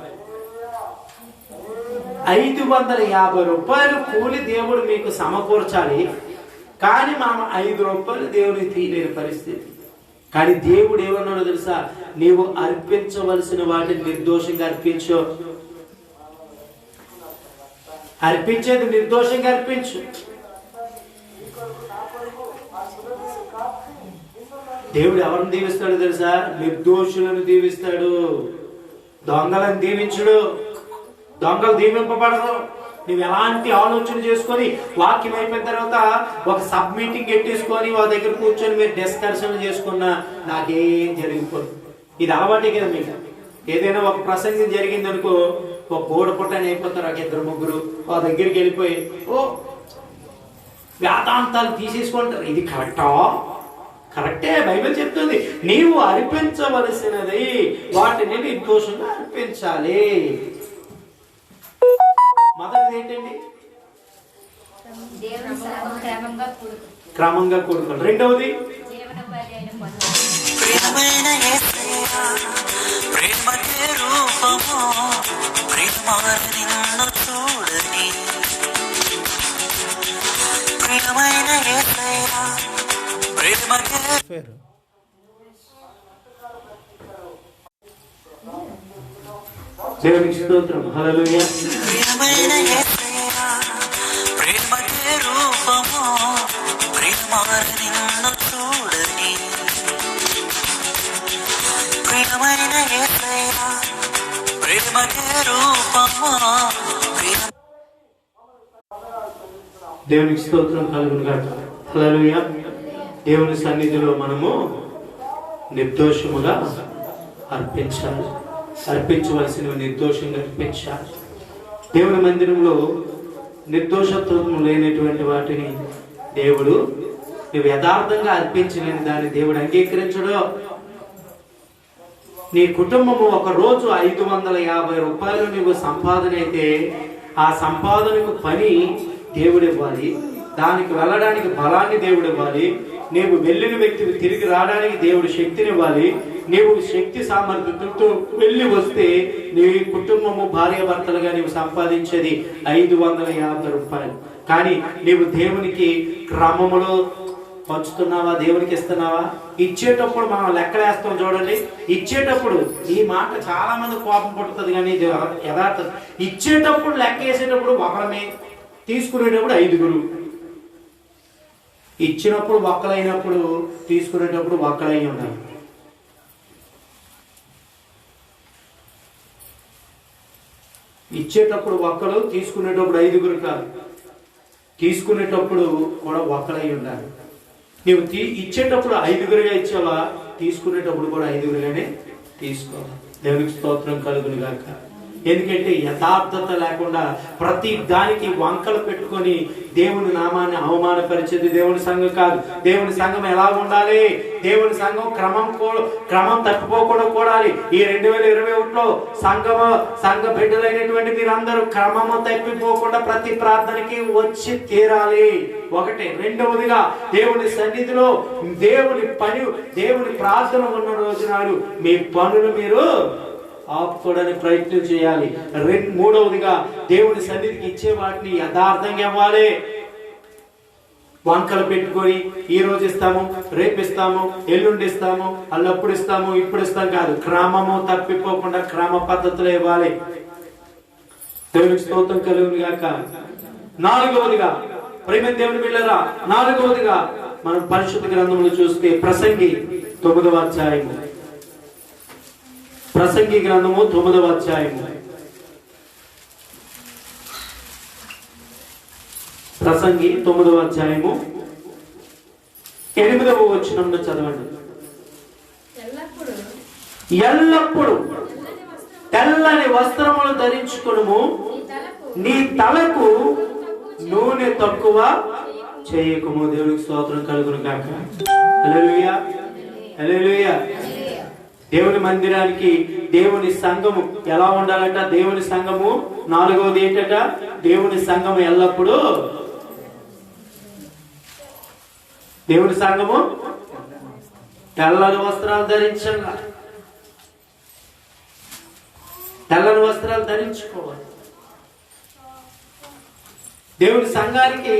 550 రూపాయలు కూలి దేవుడు మీకు సమకూర్చాలి, కానీ మనం 5 రూపాయలు దేవుడికి తీయలేని పరిస్థితి. కానీ దేవుడు ఏమన్నాడో తెలుసా, నీవు అర్పించవలసిన వాటిని నిర్దోషంగా అర్పించు. అర్పించేది నిర్దోషంగా అర్పించు. దేవుడు ఎవరిని దీవిస్తాడు తెలుసా? నిర్దోషులను దీవిస్తాడు. దొంగలను దీవించుడు. దొంగలు దీవింపబడదు. నువ్వు ఎలాంటి ఆలోచన చేసుకొని వాక్యం అయిపోయిన తర్వాత ఒక సబ్ మీటింగ్ పెట్టేసుకొని వాళ్ళ దగ్గర కూర్చొని మీరు డిస్కషన్ చేసుకున్నా నాకేం జరిగిపోదు. ఇది అలవాటే కదా మీకు. ఏదైనా ఒక ప్రసంగం జరిగింది అనుకో, ఒక గోడ పుట్టని అయిపోతారు. ఒక 2-3 వాళ్ళ దగ్గరికి వెళ్ళిపోయి వేదాంతాలు తీసేసుకుంటారు. ఇది కరెక్టా? కరెక్టే, బైబిల్ చెప్తుంది. నీవు అర్పించవలసినది వాటిని నిర్దోషంగా అర్పించాలి. మొదటిది ఏంటండి? క్రమంగా కూడుకోవాలి. రెండవది దేవునికి స్తోత్రం. హల్లెలూయా. దేవునికి స్తోత్రం కలుగును గాక. హల్లెలూయా. దేవుని సన్నిధిలో మనము నిర్దోషముగా అర్పించాలి. అర్పించవలసినవి నిర్దోషంగా అర్పించాలి. దేవుని మందిరంలో నిర్దోషత్వం లేనటువంటి వాటిని దేవుడు నువ్వు యథార్థంగా అర్పించలేని దాన్ని దేవుడు అంగీకరించడు. నీ కుటుంబము ఒక రోజు 550 రూపాయలు నీవు సంపాదన అయితే ఆ సంపాదనకు పని దేవుడు ఇవ్వాలి, దానికి వెళ్ళడానికి బలాన్ని దేవుడు ఇవ్వాలి, నీవు వెళ్ళిన వ్యక్తికి తిరిగి రావడానికి దేవుడు శక్తిని ఇవ్వాలి. నీవు శక్తి సామర్థ్యంతో వెళ్ళి వస్తే నీ కుటుంబము భార్యాభర్తలుగా నీవు సంపాదించేది 550 రూపాయలు. కానీ నీవు దేవునికి క్రమములో పంచుతున్నావా, దేవునికి ఇస్తున్నావా? ఇచ్చేటప్పుడు మనం లెక్కలేస్తాం చూడండి. ఇచ్చేటప్పుడు ఈ మాట చాలా మంది కోపం పడుతుంది, కానీ యథార్థం. ఇచ్చేటప్పుడు లెక్క వేసేటప్పుడు ఒకరమే, తీసుకునేటప్పుడు 5గురు. ఇచ్చినప్పుడు ఒక్కలైనప్పుడు తీసుకునేటప్పుడు ఒక్కలై ఉండాలి. ఇచ్చేటప్పుడు ఒక్కలు, తీసుకునేటప్పుడు 5గురు కాదు. తీసుకునేటప్పుడు కూడా ఒక్కలై ఉండాలి. నీవు ఇచ్చేటప్పుడు 5గురుగా ఇచ్చావా, తీసుకునేటప్పుడు కూడా 5గురుగానే తీసుకోవాలి. దేవునికి స్తోత్రం కలుగును గాక. ఎందుకంటే యథార్థత లేకుండా ప్రతి దానికి వంకలు పెట్టుకొని దేవుని నామాన్ని అవమానపరిచేది దేవుని సంఘం కాదు. దేవుని సంఘం ఎలా ఉండాలి? దేవుని సంఘం క్రమం తప్పిపోకుండా కూడాలి. ఈ 2021లో సంఘ బిడ్డలైనటువంటి మీరందరూ క్రమము తప్పిపోకుండా ప్రతి ప్రార్థనకి వచ్చి తీరాలి. ఒకటి. రెండవదిగా దేవుని సన్నిధిలో దేవుని ప్రార్థన ఉన్న రోజు నాడు మీ పనులు మీరు ఆపుకోవడానికి ప్రయత్నం చేయాలి. మూడవదిగా దేవుని సన్నిధికి ఇచ్చే వాటిని యథార్థంగా ఇవ్వాలి. వంకలు పెట్టుకొని ఈ రోజు ఇస్తాము, రేపు ఇస్తాము, ఎల్లుండి ఇస్తాము, అల్లప్పుడు ఇస్తాము, ఇప్పుడు ఇస్తాం కాదు. క్రమము తప్పిపోకుండా క్రమ పద్ధతులు ఇవ్వాలి. దేవునికి స్తోత్రం కలుగును గాక. నాలుగవదిగా ప్రేమ దేవుని బిడ్డలారా, నాలుగవదిగా మనం పరిశుద్ధ గ్రంథంలో చూస్తే ప్రసంగి 9వ అధ్యాయము, ప్రసంగి గ్రంథము 9వ అధ్యాయము, ప్రసంగి 9వ అధ్యాయము 8వ వచనంలో చదవండి. ఎల్లప్పుడు తెల్లని వస్త్రములు ధరించుకొనుము, నీ తలకు నూనె తక్కువ చేయకుము. దేవునికి స్తోత్రం కలుగును గాక. హల్లెలూయా, హల్లెలూయా. దేవుని మందిరానికి దేవుని సంఘము ఎలా ఉండాలంట? దేవుని సంఘము 4వది ఏంటంట? దేవుని సంఘము ఎల్లప్పుడూ, దేవుని సంఘము తెల్లని వస్త్రాలు ధరించంగా, తెల్లని వస్త్రాలు ధరించుకోవాలి. దేవుని సంఘానికి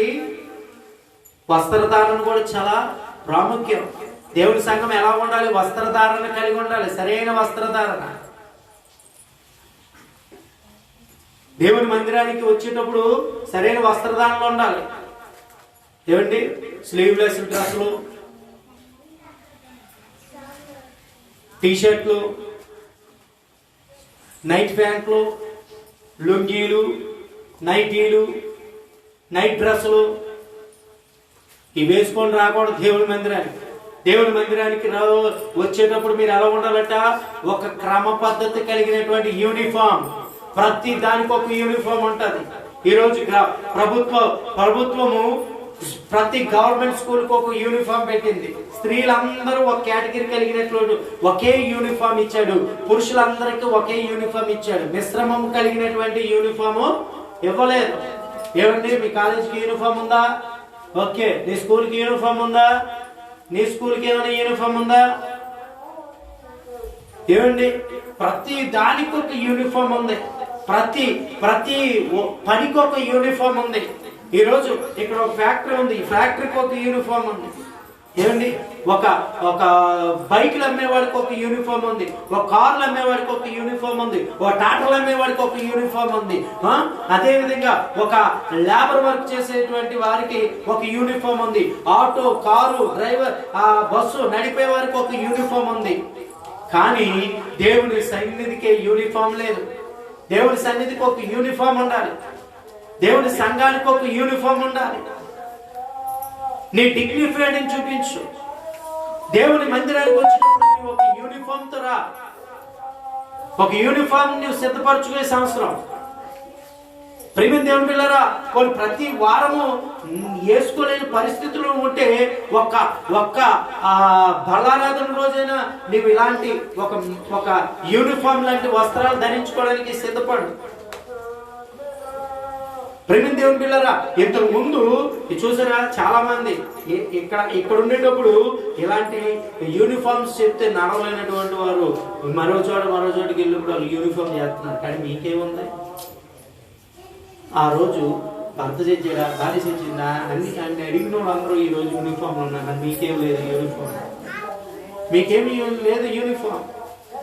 వస్త్రధారణ కూడా చాలా ప్రాముఖ్యం. దేవుని సంఘం ఎలా ఉండాలి? వస్త్రధారణ కలిగి ఉండాలి, సరైన వస్త్రధారణ. దేవుని మందిరానికి వచ్చేటప్పుడు సరైన వస్త్రధారణలో ఉండాలి. ఏమండి? స్లీవ్లెస్ డ్రెస్సులు, టీషర్ట్లు, నైట్ ప్యాంట్లు, లుంగీలు, నైటీలు, నైట్ డ్రెస్సులు ఇవి వేసుకొని రాకూడదు దేవుని మందిరానికి. దేవుని మందిరానికి వచ్చేటప్పుడు మీరు ఎలా ఉండాలట? ఒక క్రమ పద్ధతి కలిగినటువంటి యూనిఫామ్. ప్రతి దానికి ఒక యూనిఫామ్ ఉంటది. ఈరోజు ప్రభుత్వము ప్రతి గవర్నమెంట్ స్కూల్ కు ఒక యూనిఫామ్ పెట్టింది. స్త్రీలందరూ ఒక కేటగిరీ కలిగినట్లు ఒకే యూనిఫామ్ ఇచ్చాడు, పురుషులందరికీ ఒకే యూనిఫామ్ ఇచ్చాడు. మిశ్రమం కలిగినటువంటి యూనిఫాము ఇవ్వలేదు. ఏమండి? మీ కాలేజీకి యూనిఫామ్ ఉందా? ఓకే, నీ స్కూల్కి యూనిఫామ్ ఉందా? నీ స్కూల్కి ఏమైనా యూనిఫామ్ ఉందా? ఏమండి, ప్రతి దానికి ఒక యూనిఫామ్ ఉంది. ప్రతి పనికి ఒక యూనిఫామ్ ఉంది. ఈరోజు ఇక్కడ ఒక ఫ్యాక్టరీ ఉంది, ఈ ఫ్యాక్టరీకి ఒక యూనిఫామ్ ఉంది. ఏమండి, ఒక బైక్లు అమ్మేవాడికి ఒక యూనిఫామ్ ఉంది, ఒక కార్లు అమ్మేవాడికి ఒక యూనిఫామ్ ఉంది, ఒక టాటాలు అమ్మేవాడికి ఒక యూనిఫామ్ ఉంది. అదే విధంగా ఒక లేబర్ వర్క్ చేసేటువంటి వారికి ఒక యూనిఫామ్ ఉంది. ఆటో, కారు డ్రైవర్, బస్సు నడిపే వారికి ఒక యూనిఫామ్ ఉంది. కానీ దేవుని సన్నిధికి యూనిఫామ్ లేదు. దేవుని సన్నిధికి ఒక యూనిఫామ్ ఉండాలి. దేవుని సంఘానికి ఒక యూనిఫామ్ ఉండాలి. నీ డిగ్నిఫైడ్ చూపించు. దేవుని మందిరానికి వచ్చినప్పుడు నీవు ఒక యూనిఫామ్ తో రా. ఒక యూనిఫామ్ నువ్వు సిద్ధపరచుకునే సంవత్సరం. ప్రియమైన దేవుని పిల్లరా, కొన్ని ప్రతి వారము వేసుకోలేని పరిస్థితులు ఉంటే ఒక్క బలారాధన రోజైనా నీవు ఇలాంటి ఒక యూనిఫామ్ లాంటి వస్త్రాలు ధరించుకోవడానికి సిద్ధపడు. ప్రియమైన దేవుని పిల్లరా, ఇంతకు ముందు చూసారా, చాలా మంది ఇక్కడ ఉండేటప్పుడు ఇలాంటి యూనిఫామ్స్ చెప్తే నడవలేనటువంటి వారు మరో చోటికి వెళ్ళినప్పుడు వాళ్ళు యూనిఫామ్ చేస్తున్నారు. కానీ మీకేముంది? ఆ రోజు భర్త చేసాడా, భార్య చేసిందా అన్ని అడిగిన వాళ్ళు అందరూ ఈ రోజు యూనిఫామ్ ఉన్నారు. మీకేం లేదు యూనిఫామ్, మీకేమి లేదు యూనిఫామ్.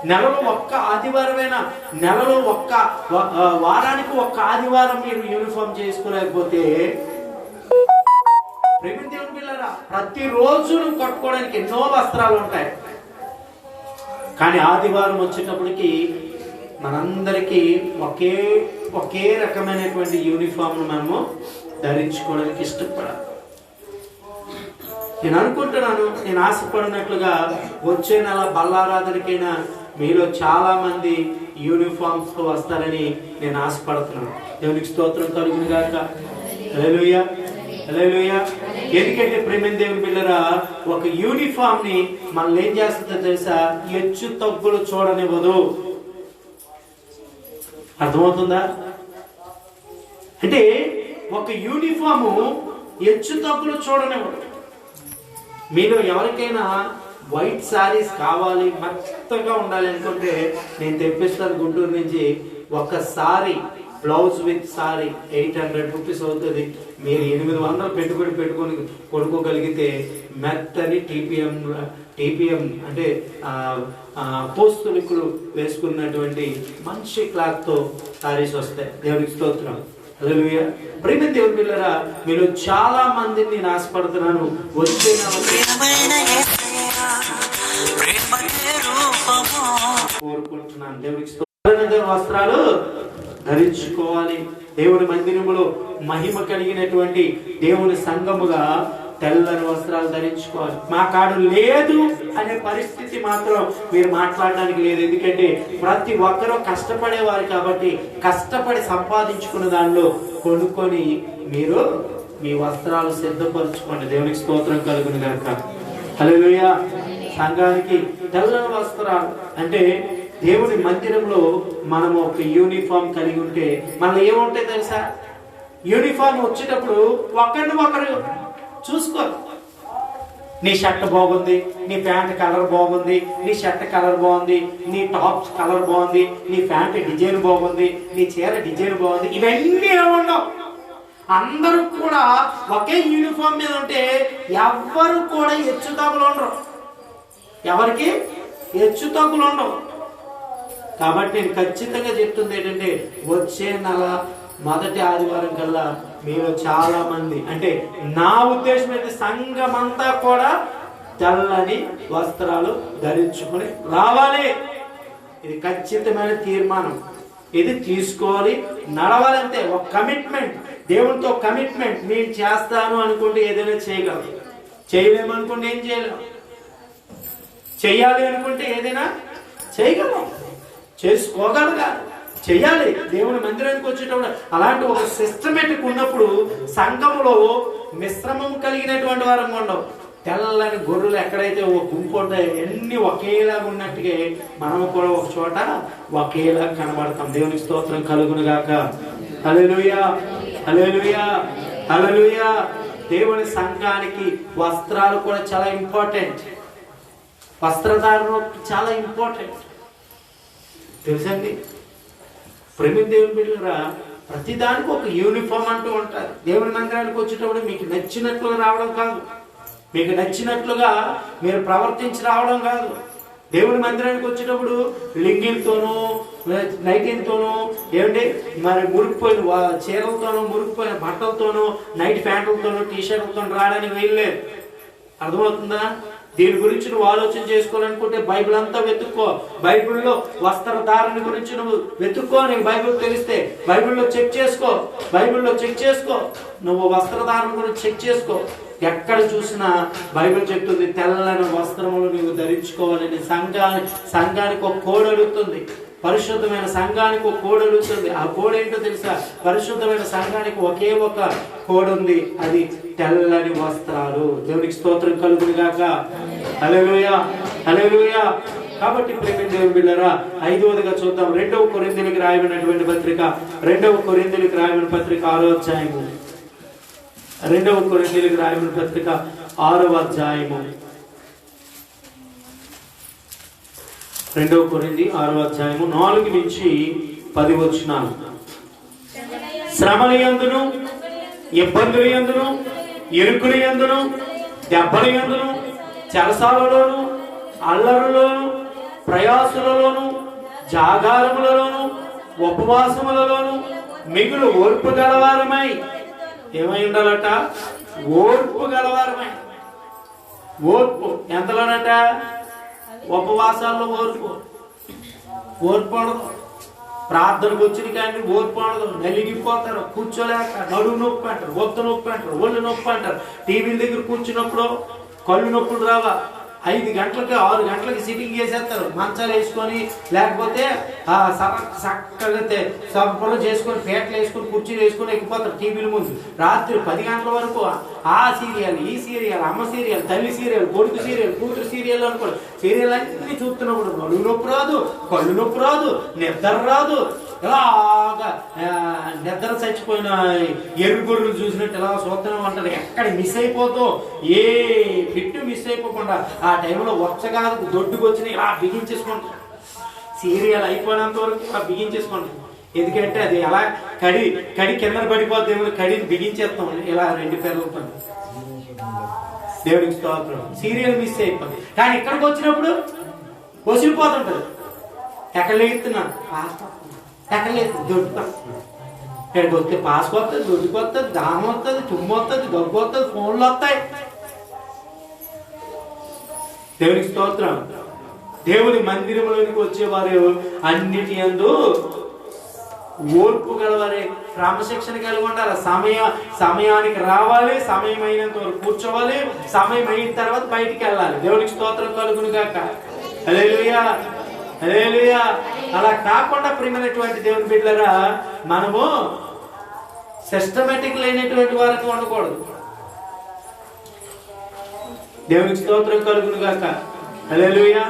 నెలలో ఒక్క ఆదివారమైనా, నెలలో వారానికి ఒక్క ఆదివారం మీరు యూనిఫామ్ చేసుకోలేకపోతే ప్రేమ దేవుని పిల్లరా, ప్రతిరోజు నువ్వు కట్టుకోవడానికి ఎన్నో వస్త్రాలు ఉంటాయి. కానీ ఆదివారం వచ్చేటప్పటికి మనందరికీ ఒకే రకమైనటువంటి యూనిఫామ్ మనము ధరించుకోవడానికి ఇష్టపడాలి. నేను అనుకుంటున్నాను, నేను ఆశపడినట్లుగా వచ్చే నెల బల్లారాధనకైనా మీలో చాలా మంది యూనిఫామ్స్ తో వస్తారని నేను ఆశపడుతున్నాను. దేవునికి స్తోత్రం కలుగును గాక. హల్లెలూయా, హల్లెలూయా. ఎందుకంటే ప్రేమైన దేవుని పిల్లరా, ఒక యూనిఫామ్ ని మనల్ని ఏం చేస్తుందో తెలుసా? హెచ్చు తగ్గులు చూడనివ్వదు. అర్థమవుతుందా? అంటే ఒక యూనిఫాము హెచ్చు తగ్గులు చూడనివ్వదు. మీలో ఎవరికైనా వైట్ సారీస్ కావాలి, మెత్తగా ఉండాలి అనుకుంటే నేను తెప్పిస్తాను గుంటూరు నుంచి. ఒక sorry, blouse with sorry 800 rupees అవుతుంది. మీరు 800 పెట్టుకొని కొనుక్కోగలిగితే మెత్తని టీపీఎం అంటే పోస్తులికులు వేసుకున్నటువంటి మంచి క్లాత్ తో సారీస్ వస్తాయి. దేవునికి స్తోత్రం. హల్లెలూయా. ప్రియమైన దేవుని పిల్లరా, మీరు చాలా మందిని నేను ఆశపడుతున్నాను. వచ్చే కోరుకుంటున్నాను. దేవునికి వస్త్రాలు ధరించుకోవాలి. దేవుని మందిరములో మహిమ కలిగినటువంటి దేవుని సంఘముగా తెల్లని వస్త్రాలు ధరించుకోవాలి. మా కాడు లేదు అనే పరిస్థితి మాత్రం మీరు మాట్లాడడానికి లేదు. ఎందుకంటే ప్రతి ఒక్కరూ కష్టపడేవారు కాబట్టి కష్టపడి సంపాదించుకున్న దానిలో కొనుక్కొని మీరు మీ వస్త్రాలు సిద్ధపరచుకోండి. దేవునికి స్తోత్రం కలుగును గాక. హల్లెలూయా. సంఘానికి తెల్లని వస్త్రాలు అంటే దేవుని మందిరంలో మనము ఒక యూనిఫామ్ కలిగి ఉంటే మనలో ఏముంటాయి తెలుసా? యూనిఫామ్ వచ్చేటప్పుడు ఒకరు చూసుకో. నీ షర్ట్ బాగుంది, నీ ప్యాంట్ కలర్ బాగుంది, నీ షర్ట్ కలర్ బాగుంది, నీ టాప్ కలర్ బాగుంది, నీ ప్యాంట్ డిజైన్ బాగుంది, నీ చీర డిజైన్ బాగుంది. ఇవన్నీ ఏముండవు. అందరూ కూడా ఒకే యూనిఫామ్ మీద ఉంటే ఎవ్వరు కూడా హెచ్చుతగ్గులు ఉండరు. ఎవరికి హెచ్చుతగ్గులు ఉండవు. కాబట్టి నేను ఖచ్చితంగా చెప్తుంది ఏంటంటే వచ్చే నెల మొదటి ఆదివారం కల్లా మీరు చాలా మంది, అంటే నా ఉద్దేశం అయితే సంఘమంతా కూడా తెల్లని వస్త్రాలు ధరించుకొని రావాలి. ఇది ఖచ్చితమైన తీర్మానం. ఇది తీసుకోవాలి, నడవాలంటే ఒక కమిట్మెంట్, దేవునితో కమిట్మెంట్. నేను చేస్తాను అనుకుంటే ఏదైనా చేయగలరు, చేయలేము అనుకుంటే ఏం చేయలేము. చెయ్యాలి అనుకుంటే ఏదైనా చేయగలం, చేసుకోగలగాలి, చెయ్యాలి. దేవుని మందిరానికి వచ్చేటప్పుడు అలాంటి ఒక సిస్టమేటిక్ ఉన్నప్పుడు సంఘంలో మిశ్రమం కలిగినటువంటి వారం ఉండవు. తెల్లని గొర్రెలు ఎక్కడైతే ఒక గుంపు ఉంటాయి అన్ని ఒకేలాగా ఉన్నట్టుగా మనము కూడా ఒక చోట ఒకేలా కనబడతాం. దేవునికి స్తోత్రం కలుగును గాక. హల్లెలూయా, హల్లెలూయా, హల్లెలూయా. దేవుని సంఘానికి వస్త్రాలు కూడా చాలా ఇంపార్టెంట్. వస్త్రధారణ చాలా ఇంపార్టెంట్ తెలుసండి. ప్రేమ దేవుని బిడ్డలారా, ప్రతిదానికి ఒక యూనిఫామ్ అంటూ ఉంటారు. దేవుని మందిరానికి వచ్చేటప్పుడు మీకు నచ్చినట్లుగా రావడం కాదు, మీకు నచ్చినట్లుగా మీరు ప్రవర్తించి రావడం కాదు. దేవుని మందిరానికి వచ్చేటప్పుడు లింగిలతోనూ నైటీలతోనూ ఏమంటే మరి మురికిపోయిన చీరలతోనూ మురికిపోయిన బట్టలతోనూ నైట్ ప్యాంట్లతోనూ టీషర్ట్లతో రావడానికి వెళ్ళలేదు. అర్థమవుతుందా? దీని గురించి నువ్వు ఆలోచన చేసుకోవాలనుకుంటే బైబిల్ అంతా వెతుక్కో. బైబిల్లో వస్త్రధారణ గురించి నువ్వు వెతుక్కో. నీకు బైబిల్ తెలిస్తే బైబిల్లో చెక్ చేసుకో, బైబిల్లో చెక్ చేసుకో. నువ్వు వస్త్రధారణ గురించి చెక్ చేసుకో. ఎక్కడ చూసినా బైబిల్ చెప్తుంది తెల్లని వస్త్రములు నీవు ధరించుకోవాలని. సంఘానికి ఒక కోడ్ అడుగుతుంది, పరిశుద్ధమైన సంఘానికి ఒక కోడ్ అడుగుతుంది. ఆ కోడ్ ఏంటో తెలుసా? పరిశుద్ధమైన సంఘానికి ఒకే ఒక కోడ్ ఉంది, అది తెల్లని వస్త్రాలు. దేవునికి స్తోత్రం కలుగును గాక. హల్లెలూయా, హల్లెలూయా. కాబట్టి ప్రేమ దేవుని బిడ్డలారా, 5వదిగా చూద్దాం. 2వ కొరింథీయులకు రాయబడినటువంటి పత్రిక, 2వ కొరింథీయులకు రాయబడిన పత్రిక 6వ అధ్యాయము. 2వ కొరింథీయులకు రాయబడిన పత్రిక 6వ అధ్యాయము. 2వ కొరింథీ 6వ అధ్యాయము 4 నుంచి 10 వచనాలు. శ్రమల యందును, ఇబ్బందుల యందును, ఇరుకుల యందును, దెబ్బల యందును, చెరసాలలోను, అల్లరులోను, ప్రయాసలలోను, జాగారములలోను, ఉపవాసములలోను మిగులు ఓర్పు గలవారమై. ఏమై ఉండాలట? ఓర్పు గలవారమై. ఓర్పు ఎంతలోనట? ఉపవాసాల్లో ఓర్పు. ఓర్పు ఉండదు. ప్రార్థనకు వచ్చిన కానీ ఓర్పు ఉండదు. నలిగిపోతారు, కూర్చోలేక నడువు నొప్పి అంటారు, ఒత్త నొప్పి అంటారు, ఒళ్ళు నొప్పి అంటారు. టీవీల దగ్గర కూర్చున్నప్పుడు కళ్ళు నొప్పులు రావా? 5 గంటలకి 6 గంటలకి సిట్టింగ్ చేసేస్తారు, మంచాలు వేసుకొని. లేకపోతే చక్కగా సంపలు చేసుకొని పేటలు వేసుకొని కుర్చీలు వేసుకొని ఎక్కిపోతారు టీవీల ముందు. రాత్రి 10 గంటల వరకు ఆ సీరియల్, ఈ సీరియల్, అమ్మ సీరియల్, తల్లి సీరియల్, కొడుకు సీరియల్, కూతురు సీరియల్ అనుకోండి. సీరియల్ అన్ని చూస్తున్నప్పుడు నడువు నొప్పి రాదు, కళ్ళు నొప్పి రాదు, నిద్ర రాదు. ఇలాగా నిద్ర చచ్చిపోయిన ఎరుగుర్రులు చూసినట్టు ఇలా చూస్తూనే ఉంటారు. ఎక్కడ మిస్ అయిపోతావు, ఏ ఫిట్ మిస్ అయిపోకుండా ఆ టైంలో వచ్చగా దొడ్డుకు వచ్చిన ఇలా బిగించేసుకోండి. సీరియల్ అయిపోయినంత వరకు ఇలా బిగించేసుకోండి. ఎందుకంటే అది ఎలా కడి కింద పడిపోద్ది ఏమో, కడిని బిగించేస్తాం ఇలా 2 పేర్లతో. దేవుడికి స్తోత్రం. సీరియల్ మిస్ అయిపోతుంది. కానీ ఇక్కడికి వచ్చినప్పుడు వసిలిపోతుంటది. ఎక్కడ లేస్తున్నాను, ఎక్కడ లేదు, దొడ్డు. ఇక్కడికి వస్తే పాస్ వస్తుంది, దొడ్డుకు వస్తుంది, దాహం వస్తుంది, తుమ్ము వస్తుంది, దగ్గు వస్తుంది, ఫోన్లు వస్తాయి. దేవునికి స్తోత్రం. దేవుని మందిరంలోనికి వచ్చేవారు అన్నిటి యందు ఓర్పు గలవారే, క్రమశిక్షణ కలిగి ఉండాలి. సమయానికి రావాలి, సమయం అయినంత వరకు కూర్చోవాలి, సమయం అయిన తర్వాత బయటికి వెళ్ళాలి. దేవునికి స్తోత్రం కలుగును గాక. హల్లెలూయా, హల్లెలూయా. అలా కాకుండా ప్రియమైనటువంటి దేవుని బిడ్డలారా, మనము సిస్టమేటిక్ లేనటువంటి వారికి ఉండకూడదు. దేవునికి స్తోత్రం కలుగును గాక. హల్లెలూయా.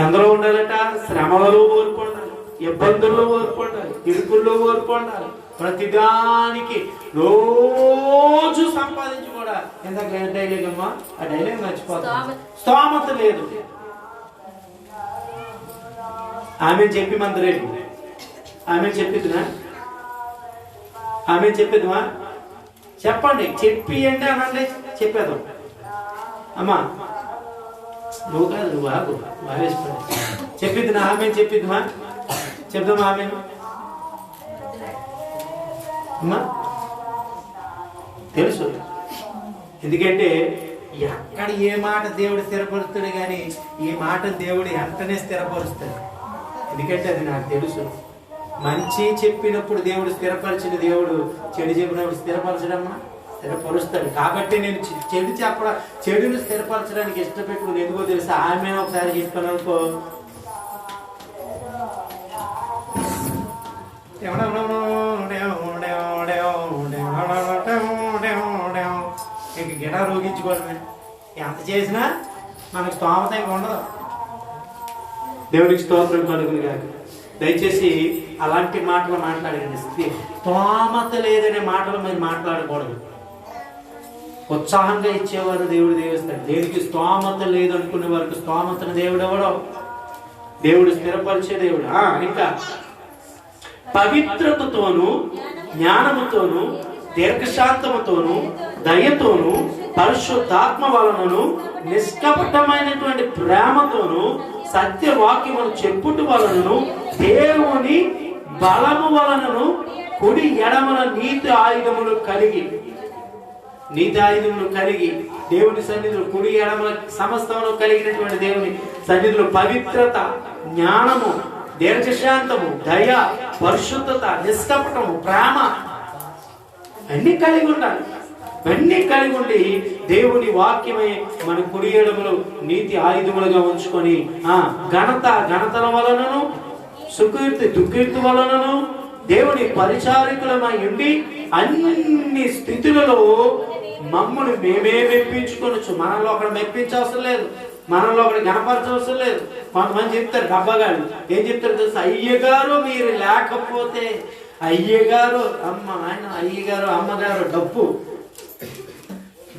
ఎందరో ఉండాలట? శ్రమలలో ఓర్పు ఉండాలి, ఇబ్బందుల్లో ఓర్పు ఉండాలి, ఇరుకుల్లో ఓర్పు ఉండాలి. ప్రతిదానికి రోజు సంపాదించి కూడా ఎంత డైలాగ్ అమ్మా, ఆ డైలాగ్ మర్చిపోతాం. స్తోమత లేదు. ఆమె చెప్పి మందరేడు, ఆమె చెప్పిద్దునా? ఆమె చెప్పిద్దుమా? చెప్పండి, చెప్పి అంటే అనండి, చెప్పేద్దాం. అమ్మా నువ్వు కాదు, నువ్వు ఆగు, ఆవేశపడి చెప్పిద్దునా? ఆమె చెప్పిద్దుమా? చెప్దామా ఆమె? అమ్మా తెలుసు. ఎందుకంటే ఎక్కడ ఏ మాట దేవుడు స్థిరపరుస్తాడు కానీ ఈ మాట దేవుడు వెంటనే స్థిరపరుస్తాడు. ఎందుకంటే అది నాకు తెలుసు. మంచి చెప్పినప్పుడు దేవుడు స్థిరపరిచిన దేవుడు చెడు చెప్పినప్పుడు స్థిరపరచడమ్మా, స్థిరపరుస్తాడు. కాబట్టి నేను చెడును స్థిరపరచడానికి ఇష్టపెట్టుకుని ఎందుకో తెలుసా? ఆమె ఒకసారి చెప్పాను అనుకో, గిటార్ రోగించుకోవడమే. ఎంత చేసినా మనకు స్తోమత ఇంకా ఉండదు. దేవుడికి స్తోత్రం కలుగును గాక. దయచేసి అలాంటి మాటలు మాట్లాడండి. స్తోమత లేదనే మాటలు మీరు మాట్లాడకూడదు. ఉత్సాహంగా ఇచ్చేవారు దేవుడు దీవిస్తాడు. దేనికి స్తోమత లేదు అనుకునే వారికి స్తోమతను దేవుడు ఎవడో దేవుడు స్థిరపరిచే దేవుడు. ఇంకా పవిత్రతతోను జ్ఞానముతోను దీర్ఘశాంతముతోను దయతోను పరిశుద్ధాత్మ వలనను నిష్కపటమైనటువంటి ప్రేమతోను సత్యవాక్యమును చెప్పుట వలనను దేవుని బలము వలనను కుడి ఎడమల నీతి ఆయుధములు కలిగి దేవుని సన్నిధిలో కుడి ఎడమల సమస్తమును కలిగినటువంటి దేవుని సన్నిధిలో పవిత్రత, జ్ఞానము, దీర్ఘశాంతము, దయ, పరిశుద్ధత, నిష్కపటము, ప్రేమ అన్ని కలిగి ఉండాలి. అన్ని కలిగి ఉండి దేవుని వాక్యమే మన కుడి ఎడమలు నీతి ఆయుధములుగా ఉంచుకొని ఘనతల వలనను దుఃఖీర్తి వలనను దేవుని పరిచారికులమై ఉండి అన్ని స్థితులలో మమ్మల్ని మేమే మెప్పించుకోవచ్చు. మనలో ఒకటి మెప్పించవసరం లేదు, మనలో ఒకటి గణపరచవసరం లేదు. కొంతమంది చెప్తారు, డబ్బగారు ఏం చెప్తారు తెలుసా? అయ్యగారు మీరు లేకపోతే, అయ్యగారు అమ్మగారు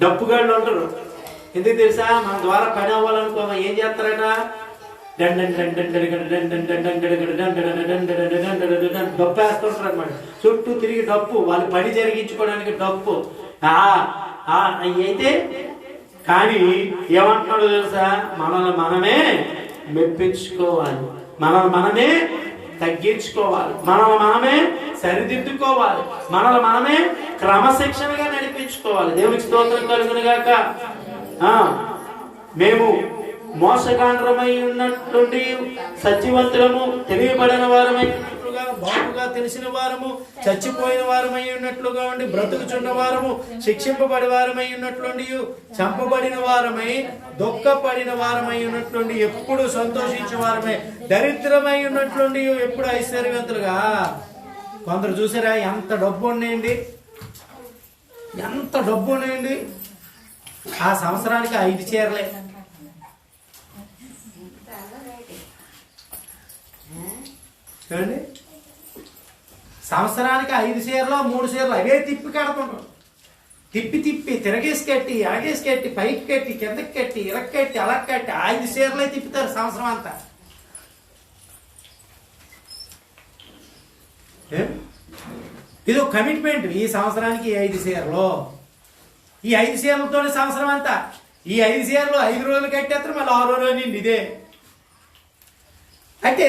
డప్పుగాళ్ళు ఉంటారు. ఎందుకు తెలుసా? మన ద్వారా పని అవ్వాలనుకో ఏం చేస్తారట? డప్పు వేస్తుంటారు అనమాట. చుట్టూ తిరిగి డప్పు, వాళ్ళు పని జరిగించుకోవడానికి డప్పు. అయితే కానీ ఏమంటున్నాడు తెలుసా? మనల్ని మనమే మెప్పించుకోవాలి, మనల్ని మనమే తగ్గించుకోవాలి, మనల్ని మనమే సరిదిద్దుకోవాలి, మనల్ని మనమే క్రమశిక్షణగా నడిపించుకోవాలి. దేవునికి స్తోత్రం కలుగును గాక. మేము మోసగాండ్రమై ఉన్నట్లుండి సత్యవంతులము, తెలియబడిన వారమై ఉన్నట్లుగా, బాగుగా తెలిసిన వారము, చచ్చిపోయిన వారమై ఉన్నట్లుగా ఉండి బ్రతుకుచున్న వారము, శిక్షింపబడి వారమై ఉన్నట్లుండి, చంపబడిన వారమై, దుఃఖపడిన వారమై ఉన్నట్లుండి, ఎప్పుడు సంతోషించే వారమై, దరిద్రమై ఉన్నట్లుండి ఎప్పుడు ఐశ్వర్యవంతులుగా. కొందరు చూసారా? ఎంత డబ్బు ఉన్నాయండి, ఆ సంవత్సరానికి 5 చీరలే. చూడండి, సంవత్సరానికి 5 చీరలు 3 చీరలు అవే తిప్పి కడుతుంటారు. తిప్పి తిరగేసి కట్టి, అగేసి కట్టి, పైకి కట్టి, కిందకి కట్టి, ఇరక్ కట్టి, అలా కట్టి 5 చీరలే తిప్పుతారు సంవత్సరం అంతా. ఇది ఒక కమిట్మెంట్. ఈ సంవత్సరానికి 5 చీరలు, ఈ 5 చీరలతోనే సంవత్సరం అంతా. ఈ 5 చీరలు 5 రోజులు కట్టేస్తారు, మళ్ళీ 6వ రోజు ఇదే. అంటే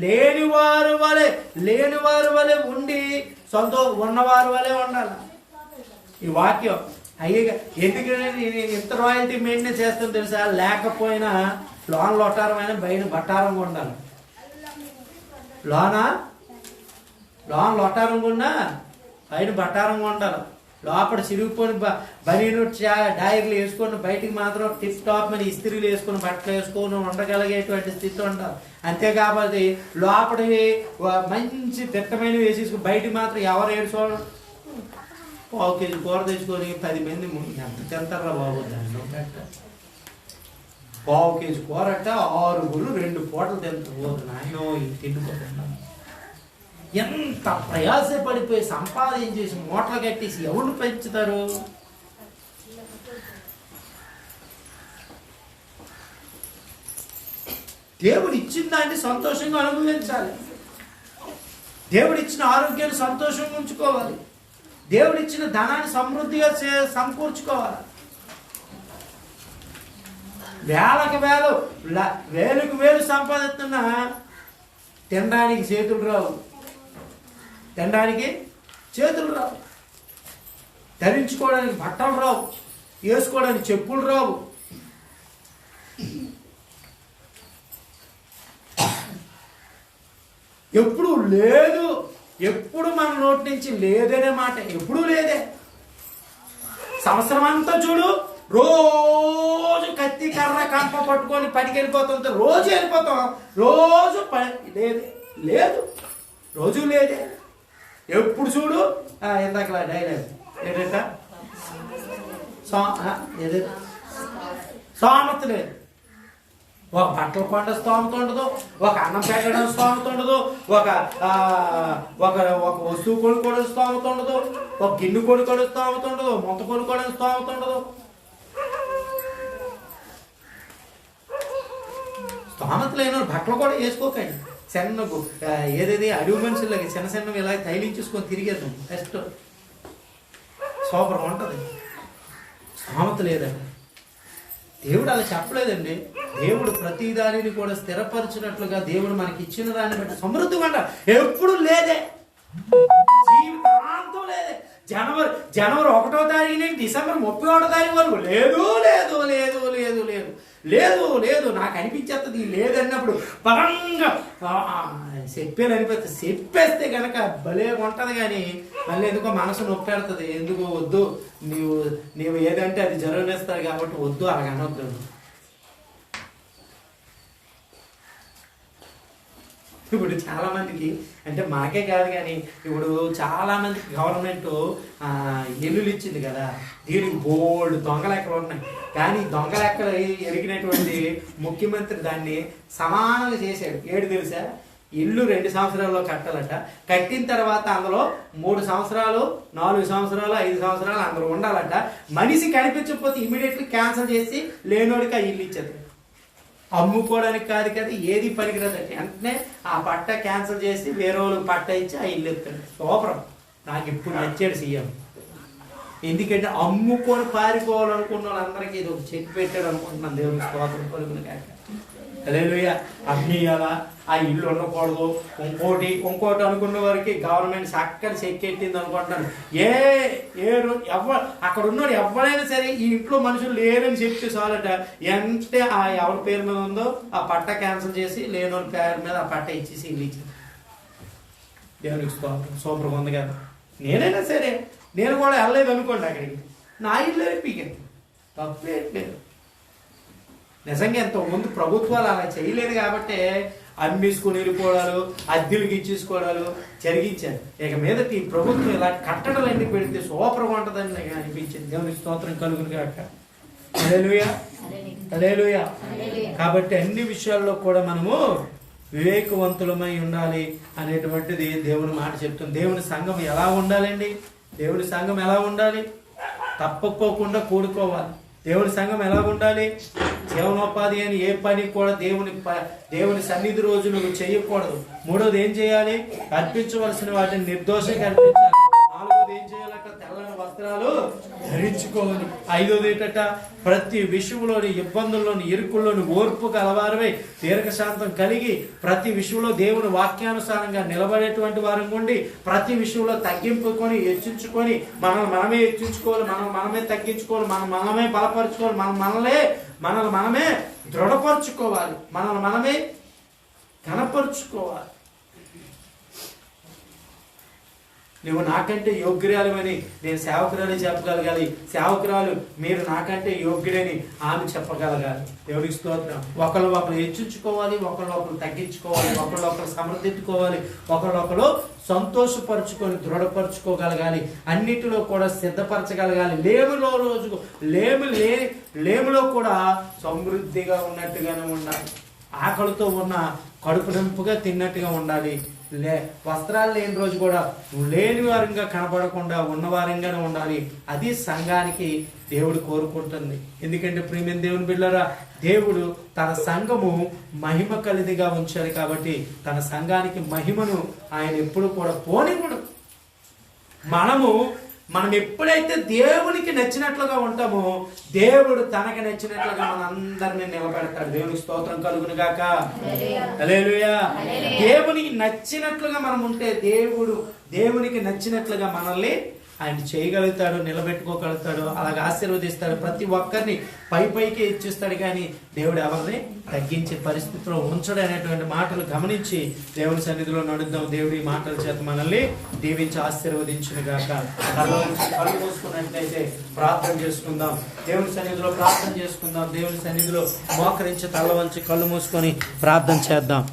లేనివారు వలె ఉండి ఉన్నవారు వలె ఉండాలి. ఈ వాక్యం అయ్యగా ఎందుకంటే ఇంత రాయల్టీ మెయింటైన్ చేస్తాను తెలుసా? లేకపోయినా లోన్ లొట్టారమైన బయట బట్టారంగా ఉండాలి. లోన్ లొట్టారంగా ఉన్నా బయట బట్టారంగా ఉండాలి. లోపల చిరిగిపోయిన బనీను డైర్లు వేసుకొని బయటికి మాత్రం టిప్ టాప్ అని ఇస్త్రీలు వేసుకొని బట్టలు వేసుకొని ఉండగలిగేటువంటి స్థితి ఉండాలి. అంతేకాకపోతే లోపలి మంచి తిట్టమైన వేసేసుకుని బయటికి మాత్రం ఎవరు ఏడుకోవడం? 1 కేజీ కూర తెచ్చుకొని 10 మంది ఎంత తింటారా బాబు? దాంట్లో 1 కేజీ కూర అంటే 6 2 పూటలు తింటారు. నాయనో ఈ తిండిపోతున్నాను. ఎంత ప్రయాసపడిపోయి సంపాదించేసి మూటలు కట్టేసి ఎవరు పెంచుతారు? దేవుడు ఇచ్చిన దాన్ని సంతోషంగా అనుభవించాలి. దేవుడు ఇచ్చిన ఆరోగ్యాన్ని సంతోషంగా ఉంచుకోవాలి. దేవుడు ఇచ్చిన ధనాన్ని సమృద్ధిగా సమకూర్చుకోవాలి. వేలకు వేలు సంపాదిస్తున్నా తినడానికి చేతులు రావు, ధరించుకోవడానికి బట్టలు రావు, వేసుకోవడానికి చెప్పులు రావు. ఎప్పుడు లేదు, ఎప్పుడు మన నోటి నుంచి లేదనే మాట ఎప్పుడూ లేదే. సంవత్సరం అంతా చూడు, రోజు కత్తి కర్ర కంప పట్టుకొని పనికి వెళ్ళిపోతుంటే రోజు వెళ్ళిపోతాం, రోజు లేదు, రోజు లేదే. ఎప్పుడు చూడు ఇందాక డైలాగ్ ఏంటంట, సామర్థ్యం లేదు.
ఒక బట్టలు కొండ స్తోమత ఉండదు, ఒక అన్నం పెట్టడం స్తోమత ఉండదు, ఒక ఒక ఒక వస్తువు కొనుక్కోవడం స్తోమత ఉండదు, ఒక గిన్నె కొనుక్కోవడం స్తోమత ఉండదు, మొత్త కొనుక్కోవడం స్తోమత ఉండదు. స్తోమత లేని బట్టలు కూడా వేసుకోకండి. చిన్నకు ఏదేది అడవి మనుషులకి చిన్న చిన్నవి ఇలా తైలించేసుకొని తిరిగేద్దాం, బెస్ట్ సూపర్ ఉంటుంది. స్తోమత లేదండి. దేవుడు అలా చెప్పలేదండి. దేవుడు ప్రతి దానిని కూడా స్థిరపరచినట్లుగా దేవుడు మనకి ఇచ్చిన దాన్ని బట్టి సమృద్ధిగా అంట ఎప్పుడు లేదే, జీవితాంతం లేదే. జనవరి 1వ తారీఖు నుంచి డిసెంబర్ 31వ తారీఖు వరకు లేదు లేదు లేదు లేదు లేదు లేదు లేదు నాకు అనిపించేస్తుంది. లేదన్నప్పుడు బలంగా చెప్పేదనిపిస్తుంది. చెప్పేస్తే కనుక భలే ఉంటుంది. కానీ మళ్ళీ ఎందుకో మనసు నొప్పెడుతుంది. ఎందుకు వద్దు, నీవు ఏదంటే అది జరగనేస్తారు కాబట్టి వద్దు అలాగ అనొద్దు. ఇప్పుడు చాలా మందికి అంటే మనకే కాదు కానీ ఇప్పుడు చాలా మందికి గవర్నమెంట్ ఇల్లులు ఇచ్చింది కదా, దీనికి బోల్డ్ దొంగ లెక్కలు ఉన్నాయి. కానీ దొంగ లెక్కలు ఎరిగినటువంటి ముఖ్యమంత్రి దాన్ని సమానంగా చేశాడు. ఏడు తెలుసా, ఇల్లు 2 సంవత్సరాల్లో కట్టాలట. కట్టిన తర్వాత అందులో 3 సంవత్సరాలు 4 సంవత్సరాలు 5 సంవత్సరాలు అందులో ఉండాలట. మనిషి కనిపించకపోతే ఇమీడియట్లీ క్యాన్సిల్ చేసి లేనోడికి ఆ ఇల్లు ఇచ్చేది. అమ్ముకోవడానికి కాదు కదా, ఏది పనికిరాదండి. వెంటనే ఆ పట్ట క్యాన్సిల్ చేసి వేరే వాళ్ళకి పట్ట ఇచ్చి ఆ ఇల్లు ఎత్తాడు. సూపర్. నాకు ఇప్పుడు నచ్చాడు సీఎం. ఎందుకంటే అమ్ముకొని పారిపోవాలనుకున్న వాళ్ళందరికీ ఇది ఒక చెక్ పెట్టాడు అనుకుంటున్నాను. దేవుని స్తోత్రం కలుగును గాక. హల్లెలూయా. అమ్మియాల ఆ ఇల్లు ఉండకూడదు, ఇంకోటి అనుకున్న వారికి గవర్నమెంట్ చక్కని చెక్ ఎట్టింది అనుకుంటున్నాను. అక్కడ ఉన్నాడు ఎవరైనా సరే ఈ ఇంట్లో మనుషులు లేరని చెప్తే చాలట, అంటే ఆ ఎవరి పేరు మీద ఉందో ఆ పట్ట క్యాన్సిల్ చేసి లేని పేరు మీద ఆ పట్ట ఇచ్చేసి ఇల్లు ఇచ్చింది. దేవునికి సూపర్గా ఉంది కదా. నేనైనా సరే నేను కూడా వెళ్ళలేదు అనుకోండి అక్కడికి, నా ఇల్లు పీకింది, తప్పేట్లేదు. నిజంగా ఎంతో ముందు ప్రభుత్వాలు అలా చేయలేదు కాబట్టి అమ్మేసుకుని వెళ్ళిపోవడాలు, అద్దెలకు ఇచ్చేసుకోవడాలు జరిగించారు. ఇక మీదటి ఈ ప్రభుత్వం ఇలా కట్టడాలన్నీ పెడితే సూపర్గా ఉంటుందని నాకు అనిపించింది. దేవునికి స్తోత్రం కలుగును గాక. హల్లెలూయా, హల్లెలూయా. కాబట్టి అన్ని విషయాల్లో కూడా మనము వివేకవంతులమై ఉండాలి అనేటువంటిది దేవుని మాట చెప్తుంది. దేవుని సంఘం ఎలా ఉండాలండి? దేవుని సంఘం ఎలా ఉండాలి? తప్పకోకుండా కూడుకోవాలి. దేవుని సంఘం ఎలా ఉండాలి? జీవనోపాధి అని ఏ పని కూడా దేవుని సన్నిధి రోజు నువ్వు చేయకూడదు. 3వది ఏం చేయాలి? అర్పించవలసిన వాటిని నిర్దోషంగా అర్పించాలి. 4వది ఏం చేయాలట? తెల్లని వస్త్రాలు ధరించుకోవాలి. 5వది ఏంటట? ప్రతి విషయంలోని ఇబ్బందుల్లోని ఇరుకుల్లోని ఓర్పు కలవారమై దీర్ఘశాంతం కలిగి ప్రతి విషయంలో దేవుని వాక్యానుసారంగా నిలబడేటువంటి వారం ఉండి ప్రతి విషయంలో తగ్గింపుకొని హెచ్చించుకొని మనమే హెచ్చించుకోవాలి, మనమే తగ్గించుకోవాలి, మనమే బలపరుచుకోవాలి, మనల్ని మనమే దృఢపరుచుకోవాలి, మనమే కనపరుచుకోవాలి. నువ్వు నాకంటే యోగ్యురాలని నేను సేవకురాలు చెప్పగలగాలి, సేవకురాలు మీరు నాకంటే యోగ్యుడని ఆమె చెప్పగలగాలి. దేవుడికి స్తోత్రం. ఒకళ్ళు హెచ్చించుకోవాలి, ఒకళ్ళు తగ్గించుకోవాలి, ఒకళ్ళు సమర్థించుకోవాలి, ఒకళ్ళు సంతోషపరుచుకొని దృఢపరుచుకోగలగాలి, అన్నిటిలో కూడా సిద్ధపరచగలగాలి. లేములో కూడా సమృద్ధిగా ఉన్నట్టుగానే ఉండాలి. ఆకలితో ఉన్న కడుపు నింపుగా తిన్నట్టుగా ఉండాలి. వస్త్రాలు లేని రోజు కూడా లేని వారంగా కనబడకుండా ఉన్నవారంగానే ఉండాలి. అది సంఘానికి దేవుడు కోరుకుంటుంది. ఎందుకంటే ప్రియమైన దేవుని బిడ్డలారా, దేవుడు తన సంఘము మహిమ కలిదిగా ఉంచాడు కాబట్టి తన సంఘానికి మహిమను ఆయన ఎప్పుడు కూడా పోనివ్వడు. మనం ఎప్పుడైతే దేవునికి నచ్చినట్లుగా ఉంటామో దేవుడు తనకి నచ్చినట్లుగా మనందరినీ నిలబెడతాడు. దేవునికి స్తోత్రం కలుగును గాక. హల్లెలూయా. దేవునికి నచ్చినట్లుగా మనం ఉంటే దేవునికి నచ్చినట్లుగా మనల్ని ఆయన చేయగలుగుతాడు, నిలబెట్టుకోగలుగుతాడు, అలాగే ఆశీర్వదిస్తాడు. ప్రతి ఒక్కరిని పైకి ఇచ్చిస్తాడు. కానీ దేవుడు ఎవరిని తగ్గించే పరిస్థితిలో ఉంచడు అనేటువంటి మాటలు గమనించి దేవుని సన్నిధిలో నడుద్దాం. దేవుడి మాటల చేత మనల్ని దీవించి ఆశీర్వదించును గాక. కళ్ళు మూసుకున్నట్లయితే ప్రార్థన చేసుకుందాం. దేవుని సన్నిధిలో ప్రార్థన చేసుకుందాం. దేవుని సన్నిధిలో మోకరించి తల వంచి కళ్ళు మూసుకొని ప్రార్థన చేద్దాం.